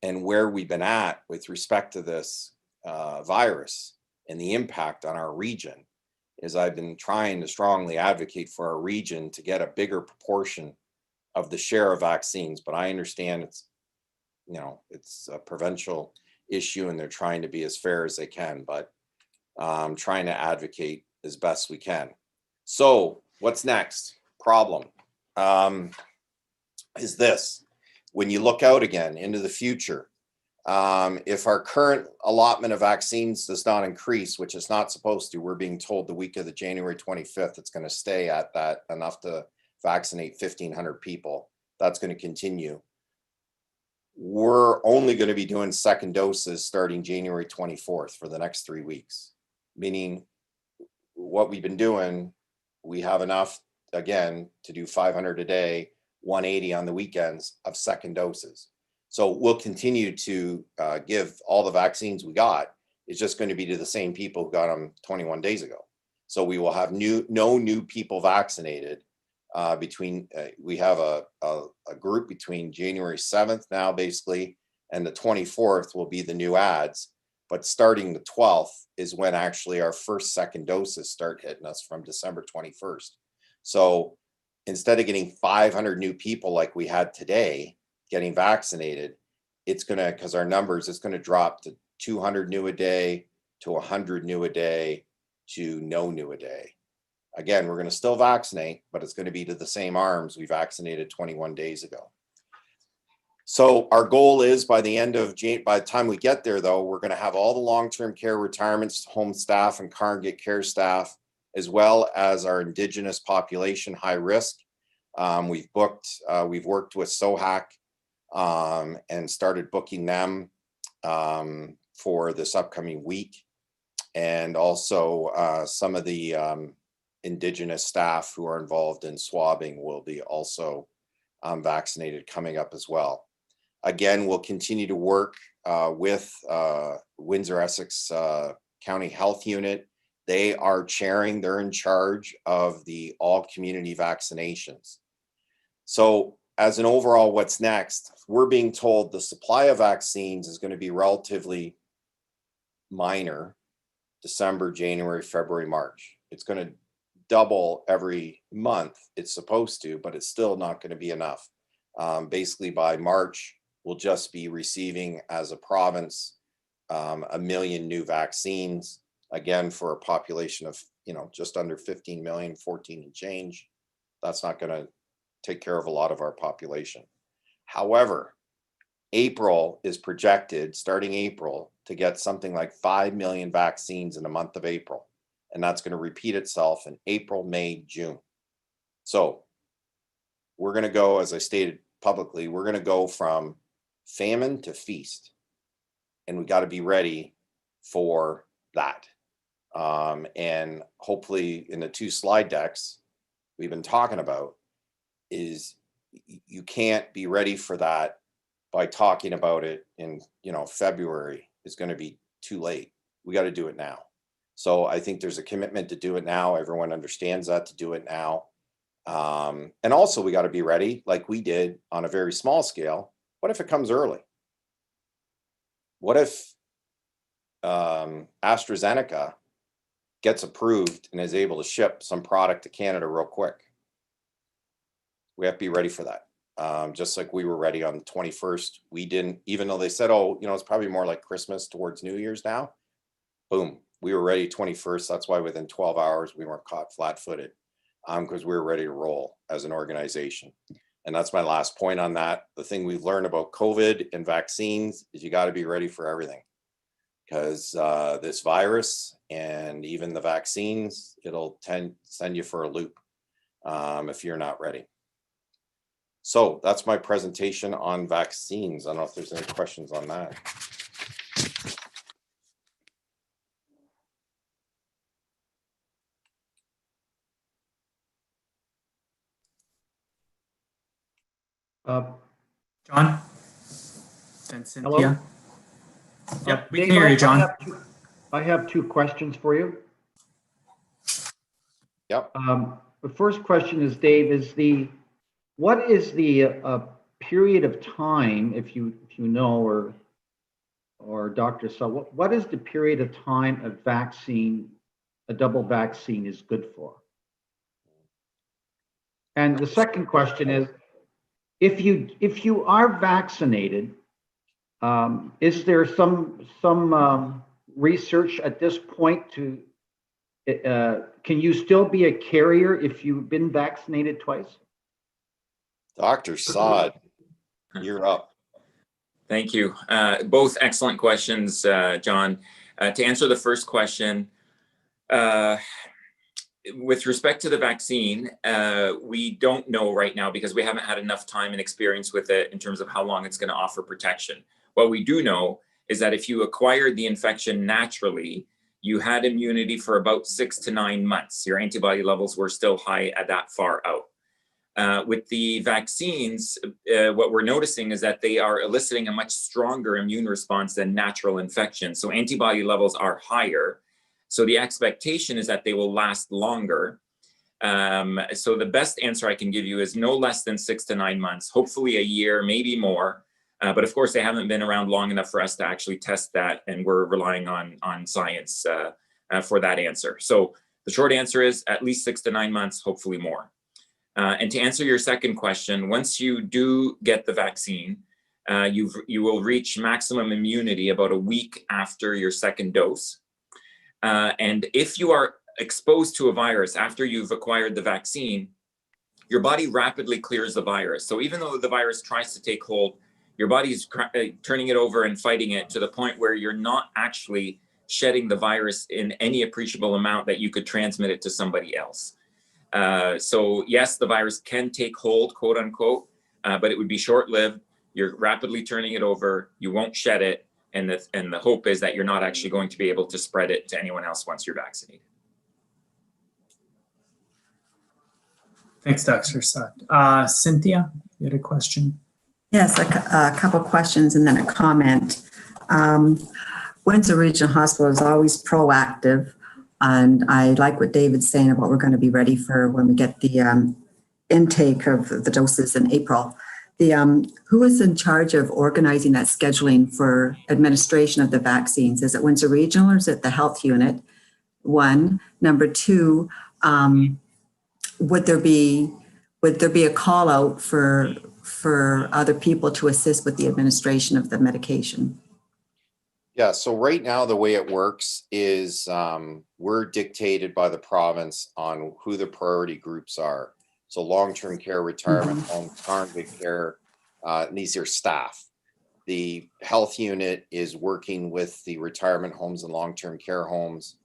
and where we've been at with respect to this virus and the impact on our region, is I've been trying to strongly advocate for our region to get a bigger proportion of the share of vaccines. But I understand it's, you know, it's a provincial issue and they're trying to be as fair as they can, but trying to advocate as best we can. So what's next? Problem is this. When you look out again into the future, if our current allotment of vaccines does not increase, which it's not supposed to, we're being told the week of the January 25th, it's going to stay at that enough to vaccinate 1,500 people. That's going to continue. We're only going to be doing second doses starting January 24th for the next 3 weeks, meaning what we've been doing, we have enough, again, to do 500 a day, 180 on the weekends of second doses. So we'll continue to give all the vaccines we got. It's just going to be to the same people who got them 21 days ago. So we will have no new people vaccinated we have a group between January 7th now basically, and the 24th will be the new ads. But starting the 12th is when actually our first second doses start hitting us from December 21st. So instead of getting 500 new people like we had today getting vaccinated, it's going to, because our numbers, it's going to drop to 200 new a day, to 100 new a day, to no new a day. Again, we're going to still vaccinate, but it's going to be to the same arms we vaccinated 21 days ago. So our goal is by the time we get there, though, we're going to have all the long-term care, retirements, home staff, and congregate care staff, as well as our Indigenous population, high risk. We've worked with SOHAC and started booking them for this upcoming week. And also some of the Indigenous staff who are involved in swabbing will be also vaccinated coming up as well. Again, we'll continue to work with Windsor-Essex County Health Unit. They are chairing, they're in charge of the all community vaccinations. So as an overall, what's next? We're being told the supply of vaccines is going to be relatively minor, December, January, February, March. It's going to double every month. It's supposed to, but it's still not going to be enough. Basically by March, we'll just be receiving as a province 1 million new vaccines, again, for a population of, just under 15 million, 14 and change. That's not going to take care of a lot of our population. However, April is projected, starting April, to get something like 5 million vaccines in the month of April. And that's going to repeat itself in April, May, June. So we're going to go, as I stated publicly, we're going to go from famine to feast. And we got to be ready for that. And hopefully in the 2 slide decks we've been talking about is you can't be ready for that by talking about it in, February. Is going to be too late. We got to do it now. So I think there's a commitment to do it now. Everyone understands that, to do it now. And also we got to be ready, like we did on a very small scale. What if it comes early? What if AstraZeneca gets approved and is able to ship some product to Canada real quick? We have to be ready for that. Just like we were ready on the 21st. We didn't, even though they said, oh, it's probably more like Christmas towards New Year's now. Boom, we were ready 21st. That's why within 12 hours we weren't caught flat-footed, because we were ready to roll as an organization. And that's my last point on that. The thing we've learned about COVID and vaccines is you got to be ready for everything, because this virus and even the vaccines, it'll send you for a loop if you're not ready. So that's my presentation on vaccines. I don't know if there's any questions on that. John? Then Cynthia? Yep, we Dave, can hear you, John. I have two questions for you. Yep. The first question is, Dave, what is the period of time, if you know, or Dr. Saad, what is the period of time a double vaccine is good for? And the second question is, if you are vaccinated, is there some research at this point to can you still be a carrier if you've been vaccinated twice? Dr. Saad, you're up. Thank you. Both excellent questions, John. To answer the first question, with respect to the vaccine, we don't know right now because we haven't had enough time and experience with it in terms of how long it's going to offer protection. What we do know is that if you acquired the infection naturally, you had immunity for about 6 to 9 months. Your antibody levels were still high at that far out. With the vaccines, what we're noticing is that they are eliciting a much stronger immune response than natural infection. So antibody levels are higher. So the expectation is that they will last longer. So the best answer I can give you is no less than 6 to 9 months, hopefully a year, maybe more. But of course, they haven't been around long enough for us to actually test that. And we're relying on science for that answer. So the short answer is at least 6 to 9 months, hopefully more. And to answer your second question, once you do get the vaccine, you will reach maximum immunity about a week after your second dose. And if you are exposed to a virus after you've acquired the vaccine, your body rapidly clears the virus. So even though the virus tries to take hold, your body is turning it over and fighting it to the point where you're not actually shedding the virus in any appreciable amount that you could transmit it to somebody else. So yes, the virus can take hold, quote unquote, but it would be short-lived. You're rapidly turning it over. You won't shed it. And the hope is that you're not actually going to be able to spread it to anyone else once you're vaccinated. Thanks, Dr. Saad. Cynthia, you had a question? Yes, a couple questions and then a comment. Windsor Regional Hospital is always proactive, and I like what David's saying about we're going to be ready for when we get the intake of the doses in April. Who is in charge of organizing that scheduling for administration of the vaccines? Is it Windsor Regional or is it the health unit? One. Number two, would there be a call out for other people to assist with the administration of the medication? Yeah, so right now the way it works is we're dictated by the province on who the priority groups are. So long-term care, retirement home, targeted care, and these are staff. The health unit is working with the retirement homes and long-term care homes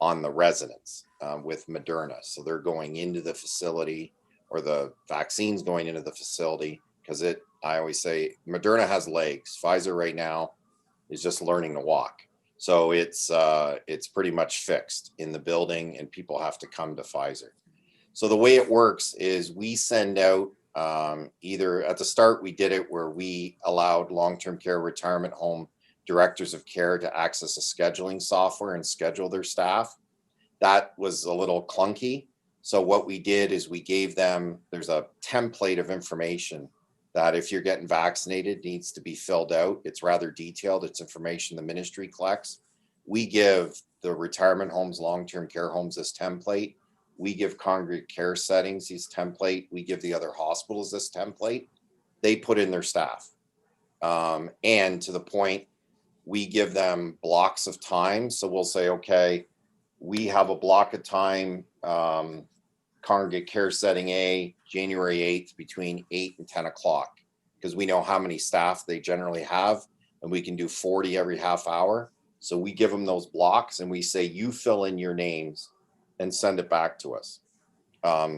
on the residents with Moderna. So they're going into the facility, or the vaccine's going into the facility, because I always say Moderna has legs. Pfizer right now is just learning to walk. So it's pretty much fixed in the building and people have to come to Pfizer. So the way it works is we send out Either at the start, we did it where we allowed long-term care retirement home directors of care to access a scheduling software and schedule their staff. That was a little clunky. So what we did is we gave them, there's a template of information that if you're getting vaccinated needs to be filled out. It's rather detailed. It's information the ministry collects. We give the retirement homes, long-term care homes this template. We give congregate care settings these template. We give the other hospitals this template. They put in their staff. And to the point, we give them blocks of time. So we'll say, okay, we have a block of time, congregate care setting A, January 8th between 8 and 10 o'clock, because we know how many staff they generally have, and we can do 40 every half hour. So we give them those blocks and we say, you fill in your names and send it back to us.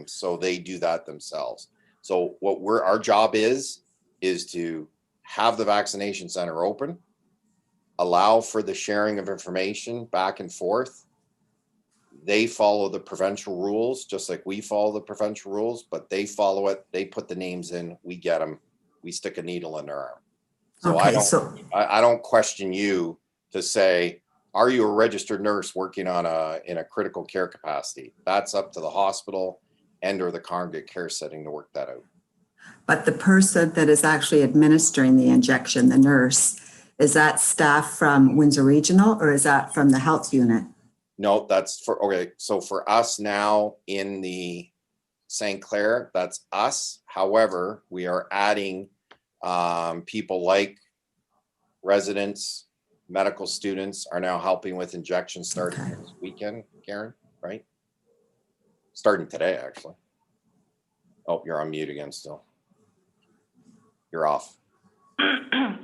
So they do that themselves. So what our job is to have the vaccination center open, allow for the sharing of information back and forth. They follow the provincial rules, just like we follow the provincial rules, but they follow it. They put the names in, we get them, we stick a needle in their arm. So Okay, I don't question you to say, are you a registered nurse working in a critical care capacity? That's up to the hospital and or the congregate care setting to work that out. but the person that is actually administering the injection, the nurse, is that staff from Windsor Regional or is that from the health unit? No, that's for, okay. So for us now in the St. Clair, that's us. However, we are adding people like residents, medical students are now helping with injections starting this weekend, Karen, right? Starting today, actually. Oh, you're on mute again still. You're off.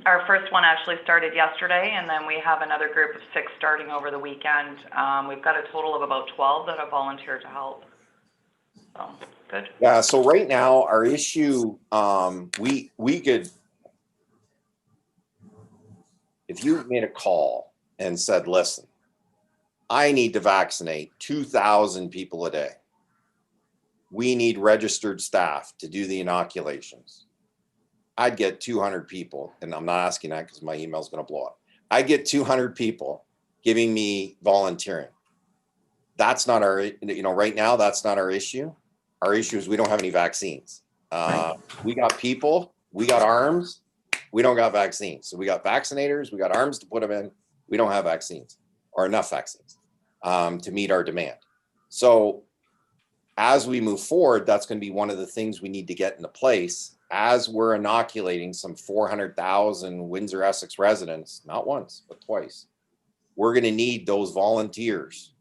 Our first one actually started yesterday, and then we have another group of 6 starting over the weekend. We've got a total of about 12 that have volunteered to help. So, good. Yeah, so right now our issue, we could, if you made a call and said, listen, I need to vaccinate 2,000 people a day. We need registered staff to do the inoculations. I'd get 200 people, and I'm not asking that because my email's going to blow up. I get 200 people giving me volunteering. That's not our, right now, that's not our issue. Our issue is we don't have any vaccines. We got people, we got arms, we don't got vaccines. So we got vaccinators, we got arms to put them in. We don't have vaccines or enough vaccines to meet our demand. So as we move forward, that's going to be one of the things we need to get into place as we're inoculating some 400,000 Windsor Essex residents, not once, but twice. We're going to need those volunteers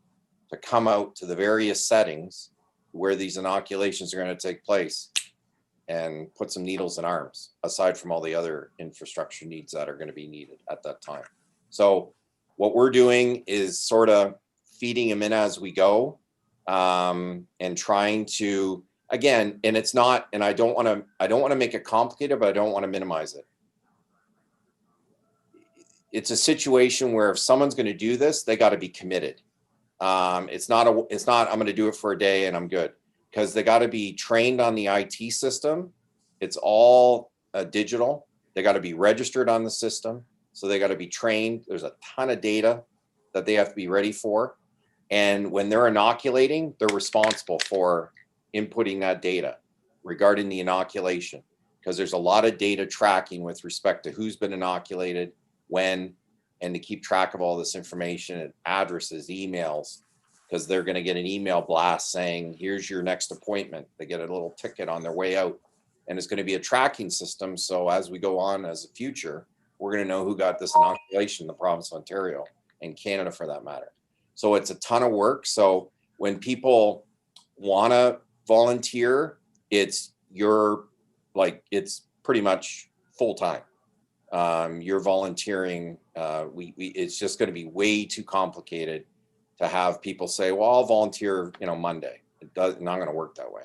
to come out to the various settings where these inoculations are going to take place and put some needles in arms, aside from all the other infrastructure needs that are going to be needed at that time. So what we're doing is sort of feeding them in as we go, and trying to, again, and it's not, and I don't want to make it complicated, but I don't want to minimize it. It's a situation where if someone's going to do this, they got to be committed. It's not I'm going to do it for a day and I'm good, because they got to be trained on the IT system. It's all digital. They got to be registered on the system. So they got to be trained. There's a ton of data that they have to be ready for. And when they're inoculating, they're responsible for inputting that data regarding the inoculation, because there's a lot of data tracking with respect to who's been inoculated, when, and to keep track of all this information and addresses, emails, because they're going to get an email blast saying, here's your next appointment. They get a little ticket on their way out, and it's going to be a tracking system. So as we go on as a future, we're going to know who got this inoculation in the province of Ontario and Canada for that matter. So it's a ton of work. So when people want to volunteer, it's pretty much full time. You're volunteering. It's just going to be way too complicated to have people say, well, I'll volunteer, Monday. It's not going to work that way.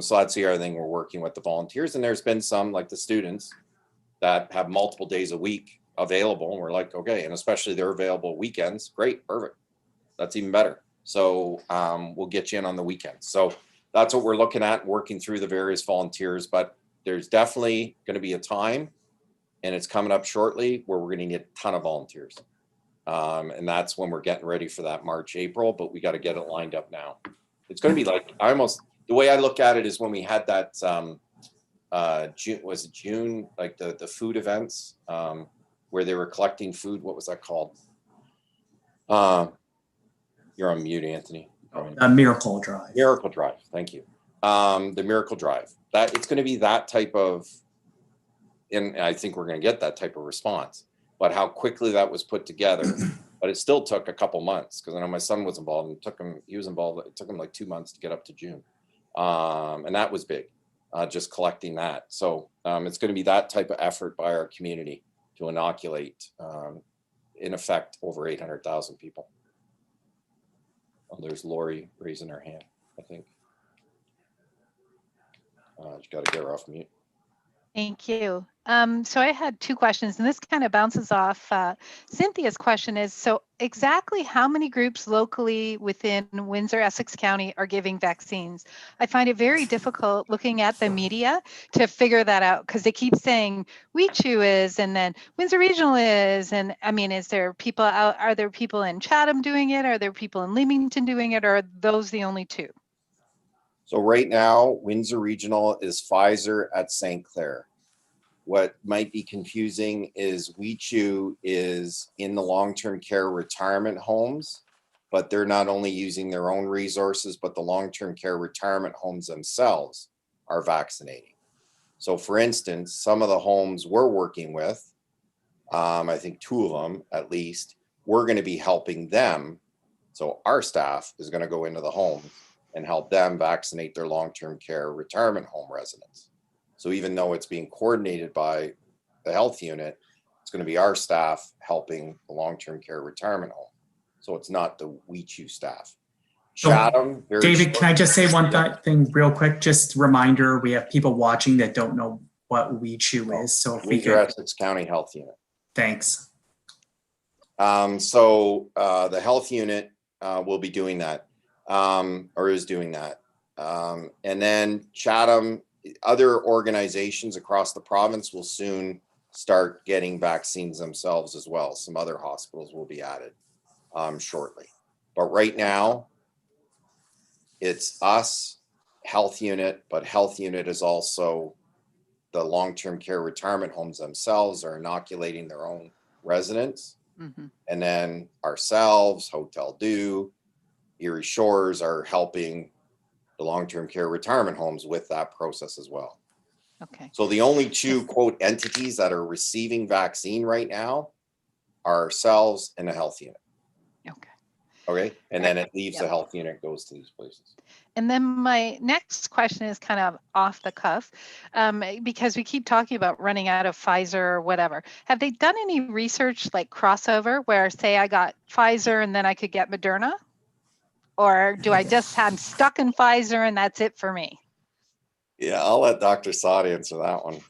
So that's the other thing, we're working with the volunteers. And there's been some, like the students, that have multiple days a week available. And we're like, okay, and especially they're available weekends. Great, perfect. That's even better. So we'll get you in on the weekends. So that's what we're looking at, working through the various volunteers, but there's definitely going to be a time, and it's coming up shortly, where we're going to need a ton of volunteers. And that's when we're getting ready for that March, April, but we got to get it lined up now. It's going to be like, the way I look at it is when we had that June, like the food events, where they were collecting food. What was that called? You're on mute, Anthony. Miracle Drive. Miracle Drive. Thank you. The Miracle Drive. That it's going to be that type of, and I think we're going to get that type of response. But how quickly that was put together, but it still took a couple months, because I know my son was involved, and it took him like 2 months to get up to June. And that was big, just collecting that. So it's going to be that type of effort by our community to inoculate, in effect, over 800,000 people. Oh, there's Lori raising her hand, I think. You got to get her off mute. Thank you. So I had two questions, and this kind of bounces off Cynthia's question is, so exactly how many groups locally within Windsor, Essex County are giving vaccines? I find it very difficult looking at the media to figure that out, because they keep saying WeChew is, and then Windsor Regional is, and I mean, is there people out, are there people in Chatham doing it? Are there people in Leamington doing it? Or are those the only two? So right now, Windsor Regional is Pfizer at St. Clair. What might be confusing is WeChew is in the long-term care retirement homes, but they're not only using their own resources, but the long-term care retirement homes themselves are vaccinating. So for instance, some of the homes we're working with, I think 2 of them at least, we're going to be helping them. So our staff is going to go into the homes and help them vaccinate their long-term care retirement home residents. So even though it's being coordinated by the health unit, it's going to be our staff helping the long-term care retirement home. So it's not the WeChew staff. Chatham, David, can I just say one thing real quick? Just a reminder, we have people watching that don't know what WeChew is. So if we Windsor could, Essex County Health Unit. thanks. So the health unit will be doing that, or is doing that. And then Chatham, other organizations across the province will soon start getting vaccines themselves as well. Some other hospitals will be added shortly. But right now, it's us, health unit, but health unit is also the long-term care retirement homes themselves are inoculating their own residents. Mm-hmm. And then ourselves, Hotel Dieu, Erie Shores are helping the long-term care retirement homes with that process as well. Okay. So the only 2 quote entities that are receiving vaccine right now are ourselves and the health unit. Okay. Okay. And then it leaves Yep. the health unit, goes to these places. And then my next question is kind of off the cuff, because we keep talking about running out of Pfizer or whatever. Have they done any research like crossover where, say, I got Pfizer and then I could get Moderna? Or do I just I'm stuck in Pfizer and that's it for me? Yeah, I'll let Dr. Saad answer that one.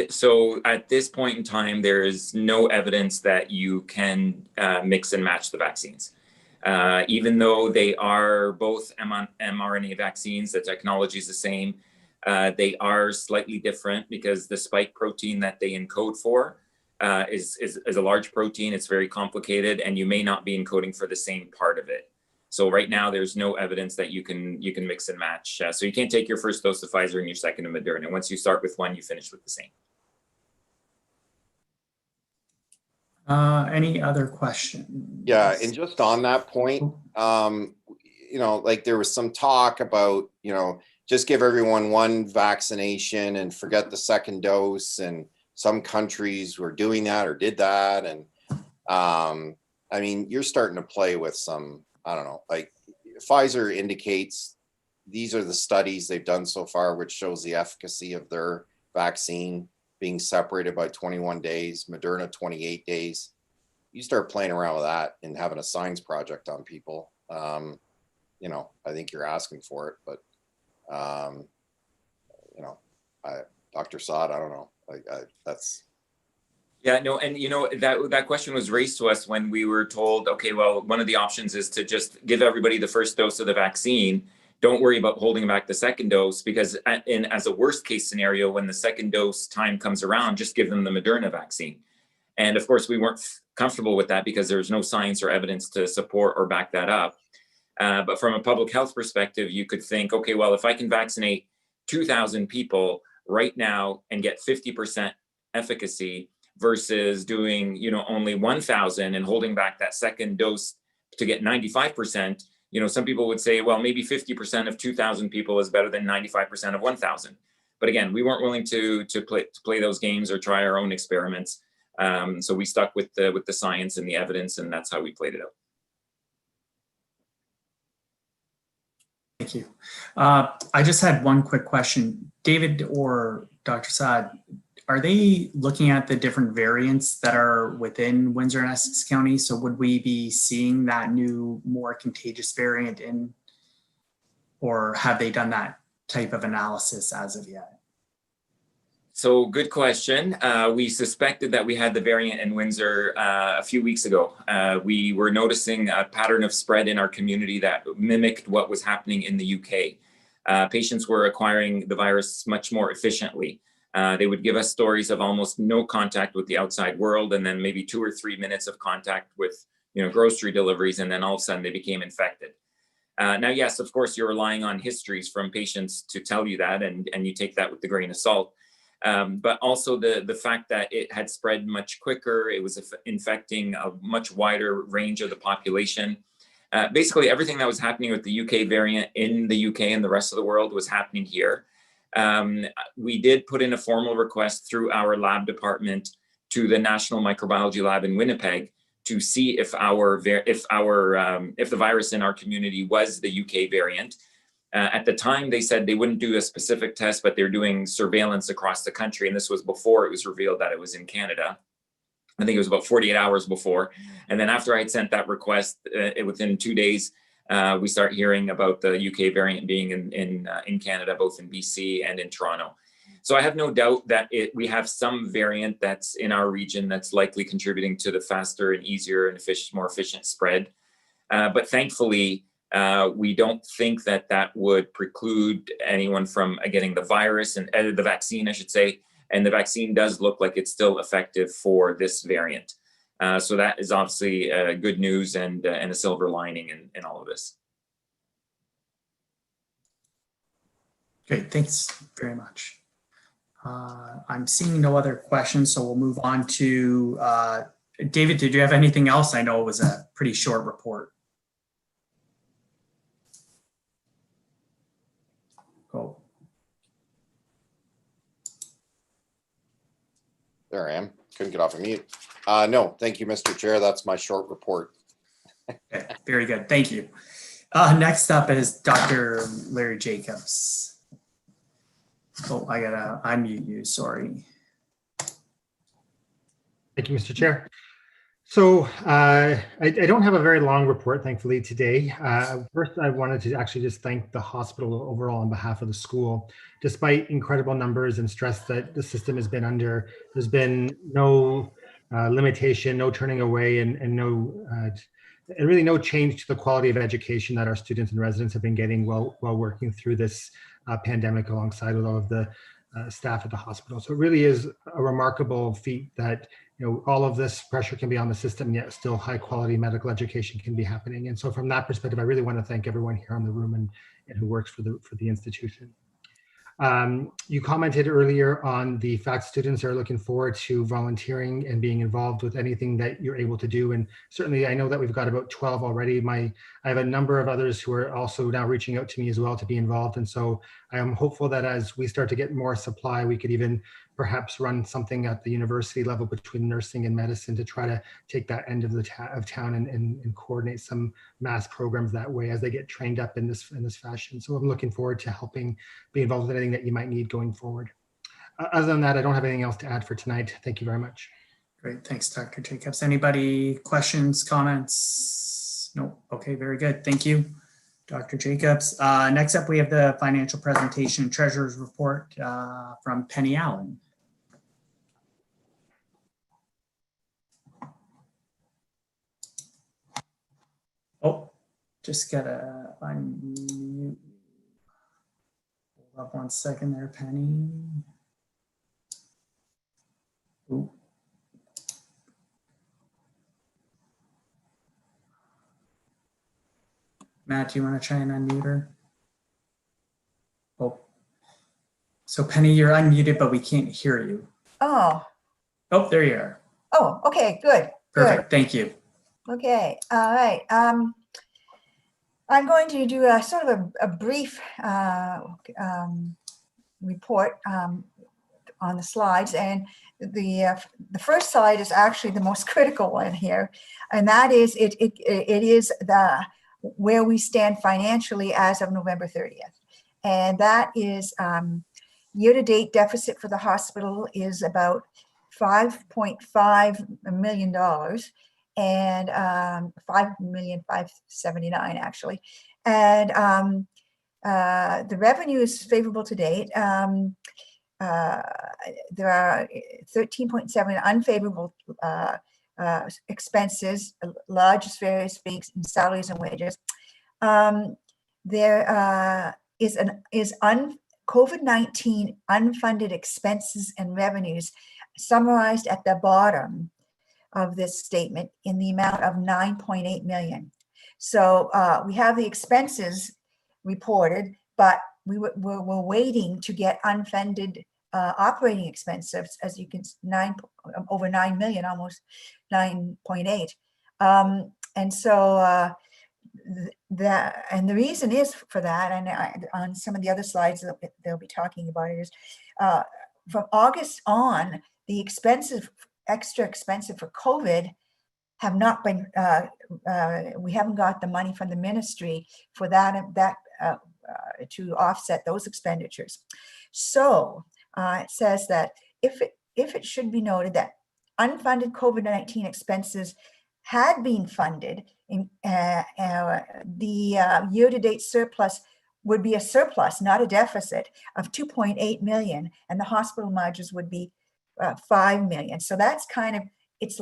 So at this point in time, there is no evidence that you can mix and match the vaccines. Even though they are both mRNA vaccines, the technology is the same. They are slightly different because the spike protein that they encode for is a large protein. It's very complicated, and you may not be encoding for the same part of it. So right now, there's no evidence that you can mix and match. So you can't take your first dose of Pfizer and your second of Moderna. Once you start with one, you finish with the same. Any other questions? Yeah, and just on that point, you know, like there was some talk about, you know, just give everyone one vaccination and forget the second dose. And some countries were doing that or did that. And I mean, you're starting to play with some, I don't know, like Pfizer indicates these are the studies they've done so far, which shows the efficacy of their vaccine being separated by 21 days, Moderna 28 days. You start playing around with that and having a science project on people, you know, I think you're asking for it, but, you know, Dr. Saad, I don't know, like that's. Yeah, no, and that question was raised to us when we were told, okay, well, one of the options is to just give everybody the first dose of the vaccine. Don't worry about holding back the second dose, because as a worst case scenario, when the second dose time comes around, just give them the Moderna vaccine. And of course, we weren't comfortable with that because there's no science or evidence to support or back that up. But from a public health perspective, you could think, okay, well, if I can vaccinate 2,000 people right now and get 50% efficacy versus doing, only 1,000 and holding back that second dose to get 95%, some people would say, well, maybe 50% of 2,000 people is better than 95% of 1,000. But again, we weren't willing to play those games or try our own experiments. So we stuck with the science and the evidence, and that's how we played it out. Thank you. I just had one quick question. David or Dr. Saad, are they looking at the different variants that are within Windsor and Essex County? So would we be seeing that new, more contagious variant in, or have they done that type of analysis as of yet? So good question. We suspected that we had the variant in Windsor a few weeks ago. We were noticing a pattern of spread in our community that mimicked what was happening in the UK. Patients were acquiring the virus much more efficiently. They would give us stories of almost no contact with the outside world, and then maybe 2 or 3 minutes of contact with grocery deliveries, and then all of a sudden they became infected. Now, yes, of course, you're relying on histories from patients to tell you that, and you take that with a grain of salt. But also the fact that it had spread much quicker, it was infecting a much wider range of the population. Basically, everything that was happening with the UK variant in the UK and the rest of the world was happening here. We did put in a formal request through our lab department to the National Microbiology Lab in Winnipeg to see if the virus in our community was the UK variant. At the time, they said they wouldn't do a specific test, but they're doing surveillance across the country. And this was before it was revealed that it was in Canada. I think it was about 48 hours before. And then after I had sent that request, within 2 days, we start hearing about the UK variant being in Canada, both in BC and in Toronto. So I have no doubt that we have some variant that's in our region that's likely contributing to the faster and easier and more efficient spread. But thankfully, we don't think that would preclude anyone from getting the virus and the vaccine, I should say. And the vaccine does look like it's still effective for this variant. So that is obviously good news and a silver lining in all of this. Great, thanks very much. I'm seeing no other questions, so we'll move on to David. Did you have anything else? I know it was a pretty short report. Go. There I am. Couldn't get off of mute. No, thank you, Mr. Chair. That's my short report. Okay, very good. Thank you. Next up is Dr. Larry Jacobs. Oh, I gotta unmute you. Sorry. Thank you, Mr. Chair. So I don't have a very long report, thankfully, today. First, I wanted to actually just thank the hospital overall on behalf of the school. Despite incredible numbers and stress that the system has been under, there's been no limitation, no turning away, and really no change to the quality of education that our students and residents have been getting while working through this pandemic alongside with all of the staff at the hospital. So it really is a remarkable feat that all of this pressure can be on the system, yet still high quality medical education can be happening. And so from that perspective, I really want to thank everyone here in the room and who works for the institution. You commented earlier on the fact students are looking forward to volunteering and being involved with anything that you're able to do. And certainly I know that we've got about 12 already. I have a number of others who are also now reaching out to me as well to be involved. And so I am hopeful that as we start to get more supply, we could even perhaps run something at the university level between nursing and medicine to try to take that end of town and coordinate some mass programs that way as they get trained up in this fashion. So I'm looking forward to helping be involved with anything that you might need going forward. Other than that, I don't have anything else to add for tonight. Thank you very much. Great, thanks, Dr. Jacobs. Anybody questions, comments? No, okay, very good. Thank you, Dr. Jacobs. Next up, we have the financial presentation and treasurer's report from Penny Allen. Just gotta unmute. Hold up 1 second there, Penny. Ooh. Matt, do you want to try and unmute her? Oh. So Penny, you're unmuted, but we can't hear you. Oh, Oh, there you are. oh, okay, good. Perfect. Thank you. Okay, all right. I'm going to do a sort of a brief report on the slides, and the first slide is actually the most critical one here, and that is it is the where we stand financially as of November 30th, and that is year-to-date deficit for the hospital is about $5.5 million, and $5,579,000 actually, and the revenue is favorable to date. There are 13.7 unfavorable expenses, largest various things in salaries and wages. There is COVID-19 unfunded expenses and revenues summarized at the bottom of this statement in the amount of 9.8 million. So we have the expenses reported, but we're waiting to get unfunded operating expenses, as you can, over 9 million, almost 9.8. And so the reason is for that, and on some of the other slides they'll be talking about it, is from August on, the expenses, extra expensive for COVID, have not been, we haven't got the money from the ministry for that to offset those expenditures. So it says that if it should be noted that unfunded COVID-19 expenses had been funded, in the year-to-date surplus would be a surplus, not a deficit, of 2.8 million, and the hospital margins would be 5 million. So that's kind of, it's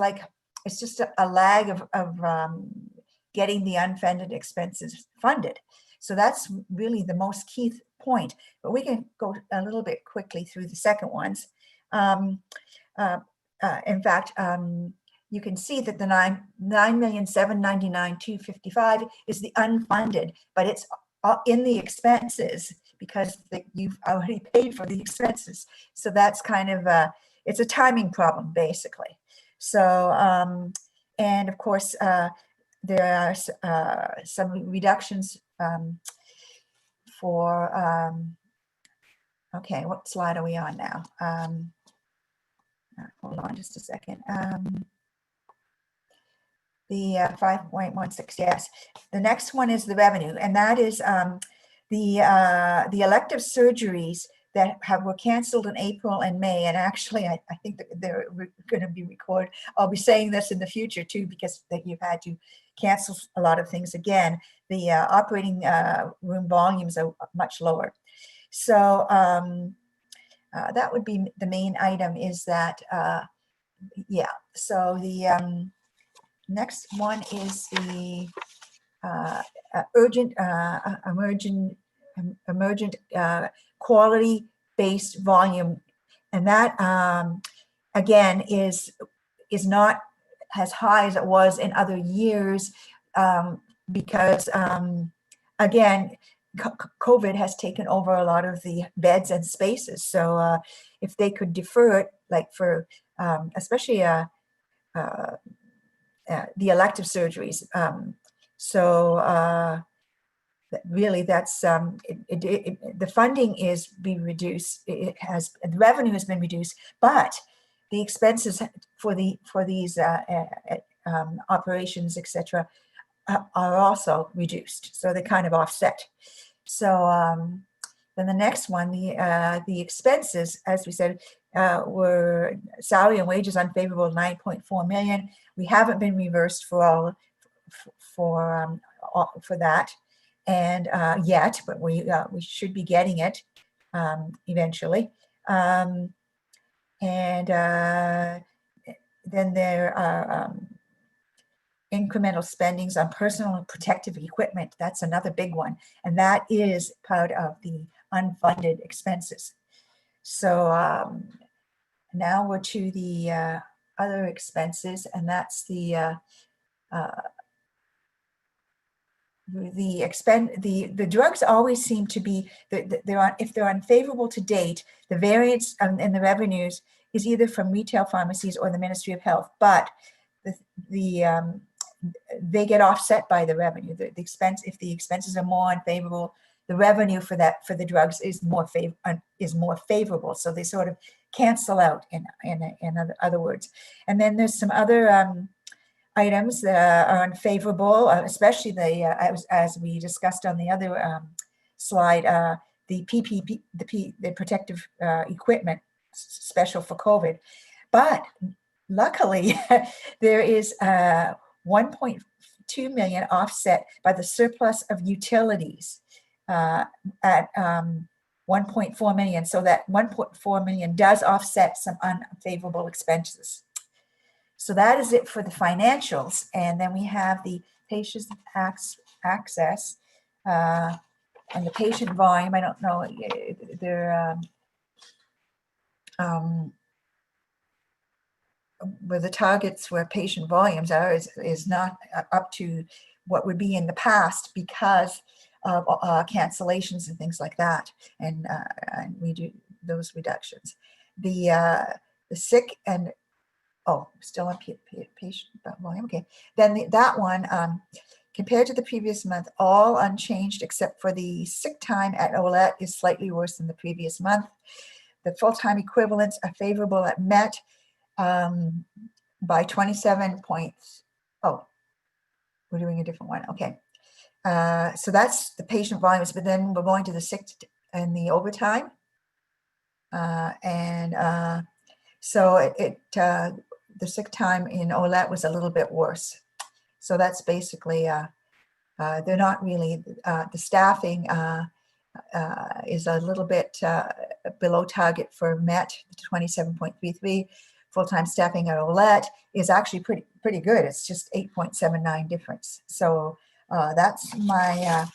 just a lag of getting the unfunded expenses funded. So that's really the most key point, but we can go a little bit quickly through the second ones. In fact, you can see that the 9,799,255 is the unfunded, but it's in the expenses because you've already paid for the expenses. So that's kind of it's a timing problem, basically. So, and of course, there are some reductions for, okay, what slide are we on now? Hold on just a second. The 5.16, yes. The next one is the revenue, and that is the elective surgeries that were canceled in April and May, and actually I think that they're going to be recorded. I'll be saying this in the future too, because that you've had to cancel a lot of things again. The operating room volumes are much lower. So that would be the main item, is that, yeah. So the next one is the emergent quality-based volume, and that again is not as high as it was in other years, because again, COVID has taken over a lot of the beds and spaces. So if they could defer it, like for especially the elective surgeries. Really, that's the funding is being reduced. The revenue has been reduced, but the expenses for these operations, etc., are also reduced. So they kind of offset. So then the next one, the expenses, as we said, were salary and wages unfavorable, 9.4 million. We haven't been reversed for that, and yet, but we should be getting it eventually. And then there are incremental spendings on personal and protective equipment. That's another big one. And that is part of the unfunded expenses. So now we're to the other expenses, and that's the drugs always seem to be, if they're unfavorable to date, the variance in the revenues is either from retail pharmacies or the Ministry of Health, but they get offset by the revenue. The expense, if the expenses are more unfavorable, the revenue for the drugs is more favorable. So they sort of cancel out in other words. And then there's some other items that are unfavorable, especially as we discussed on the other slide, the PPP, the protective equipment special for COVID. But luckily, there is 1.2 million offset by the surplus of utilities at 1.4 million. So that 1.4 million does offset some unfavorable expenses. So that is it for the financials. And then we have the patient access and the patient volume. I don't know, where the targets where patient volumes are is not up to what would be in the past because of cancellations and things like that. And we do those reductions. The sick and still on patient volume. Okay, then that one, compared to the previous month, all unchanged except for the sick time at OLET is slightly worse than the previous month. The full-time equivalents are favorable at MET by 27 points. Oh, we're doing a different one. Okay, so that's the patient volumes, but then we're going to the sick and the overtime, so the sick time in OLET was a little bit worse. So that's basically, they're not really, the staffing is a little bit below target for MET, 27.33. Full-time staffing at OLET is actually pretty good. It's just 8.79 difference. So that's my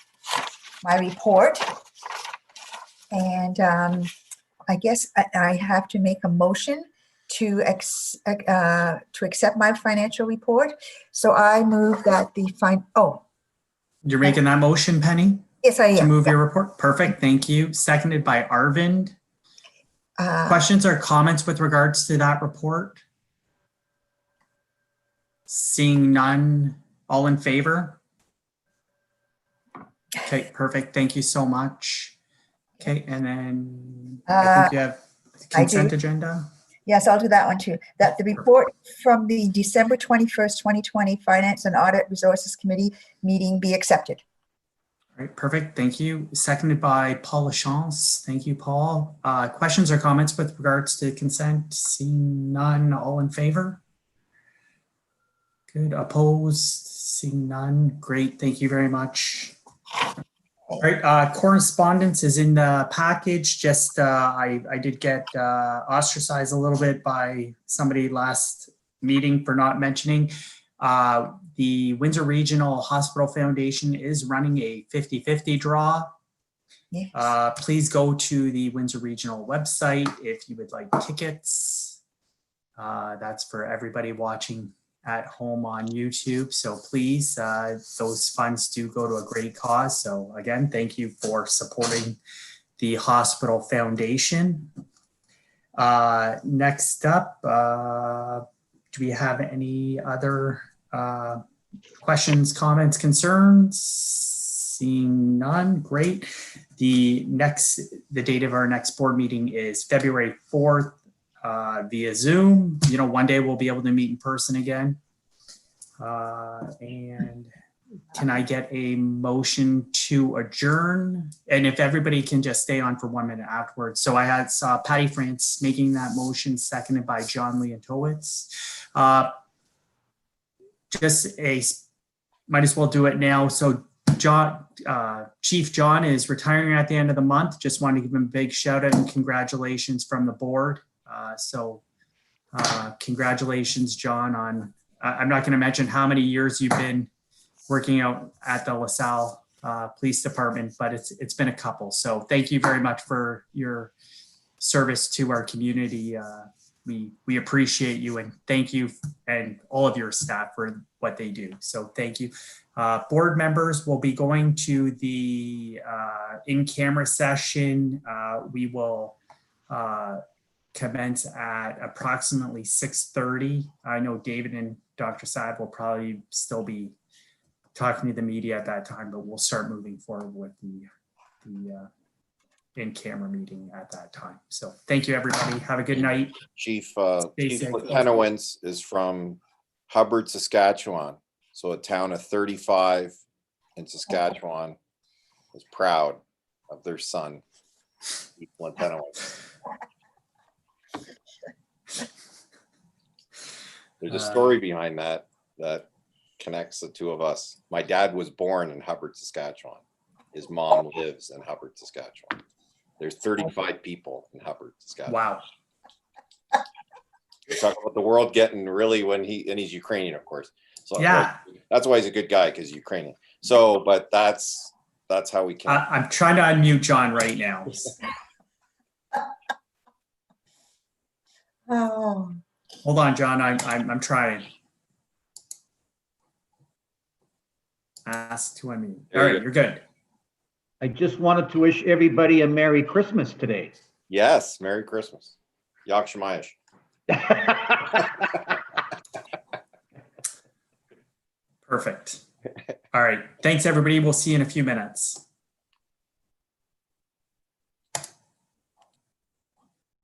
my report. And I guess I have to make a motion to accept my financial report. So I move that You're making that motion, Penny? Yes, I am. To move your report? Perfect, thank you. Seconded by Arvind. Questions or comments with regards to that report? Seeing none, all in favor? Okay, perfect, thank you so much. Okay, and then I think you have the consent agenda. Yes, I'll do that one too. That the report from the December 21st, 2020 Finance and Audit Resources Committee meeting be accepted. All right, perfect. Thank you. Seconded by Paul Lachance. Thank you, Paul. Questions or comments with regards to consent? Seeing none, all in favor? Good. Opposed? Seeing none. Great. Thank you very much. All right, correspondence is in the package. Just I did get ostracized a little bit by somebody last meeting for not mentioning. The Windsor Regional Hospital Foundation is running a 50-50 draw. Yes. Please go to the Windsor Regional website if you would like tickets. That's for everybody watching at home on YouTube. So please, those funds do go to a great cause. So again, thank you for supporting the Hospital Foundation. Next up, do we have any other questions, comments, concerns? Seeing none, great. The date of our next board meeting is February 4th. Via Zoom. You know, one day we'll be able to meet in person again. And can I get a motion to adjourn? And if everybody can just stay on for 1 minute afterwards. So I saw Patty France making that motion, seconded by John Leontowitz. Might as well do it now. So Chief John is retiring at the end of the month. Just wanted to give him a big shout out and congratulations from the board. So congratulations, John, on I'm not going to mention how many years you've been working out at the LaSalle Police Department, but it's been a couple. So thank you very much for your service to our community. We appreciate you, and thank you and all of your staff for what they do. So thank you. Board members will be going to the in-camera session. We will commence at approximately 6:30. I know David and Dr. Saad will probably still be talking to the media at that time, but we'll start moving forward with the in-camera meeting at that time. So thank you, everybody. Have a good night. Chief safe. Lieutenant is from Hubbard, Saskatchewan. So a town of 35 in Saskatchewan is proud of their son, Chief Lieutenant. There's a story behind that connects the two of us. My dad was born in Hubbard, Saskatchewan. His mom lives in Hubbard, Saskatchewan. There's 35 people in Hubbard, Saskatchewan. Wow. We talk about the world getting really he's Ukrainian, of course. So Yeah. that's why he's a good guy, because he's Ukrainian. So, but that's how we can. I'm trying to unmute John right now. Oh, Hold on, John. I'm trying. Ask to unmute. All right, you're good. I just wanted to wish everybody a Merry Christmas today. Yes, Merry Christmas. Yak Shemayish. Perfect. All right. Thanks, everybody. We'll see you in a few minutes.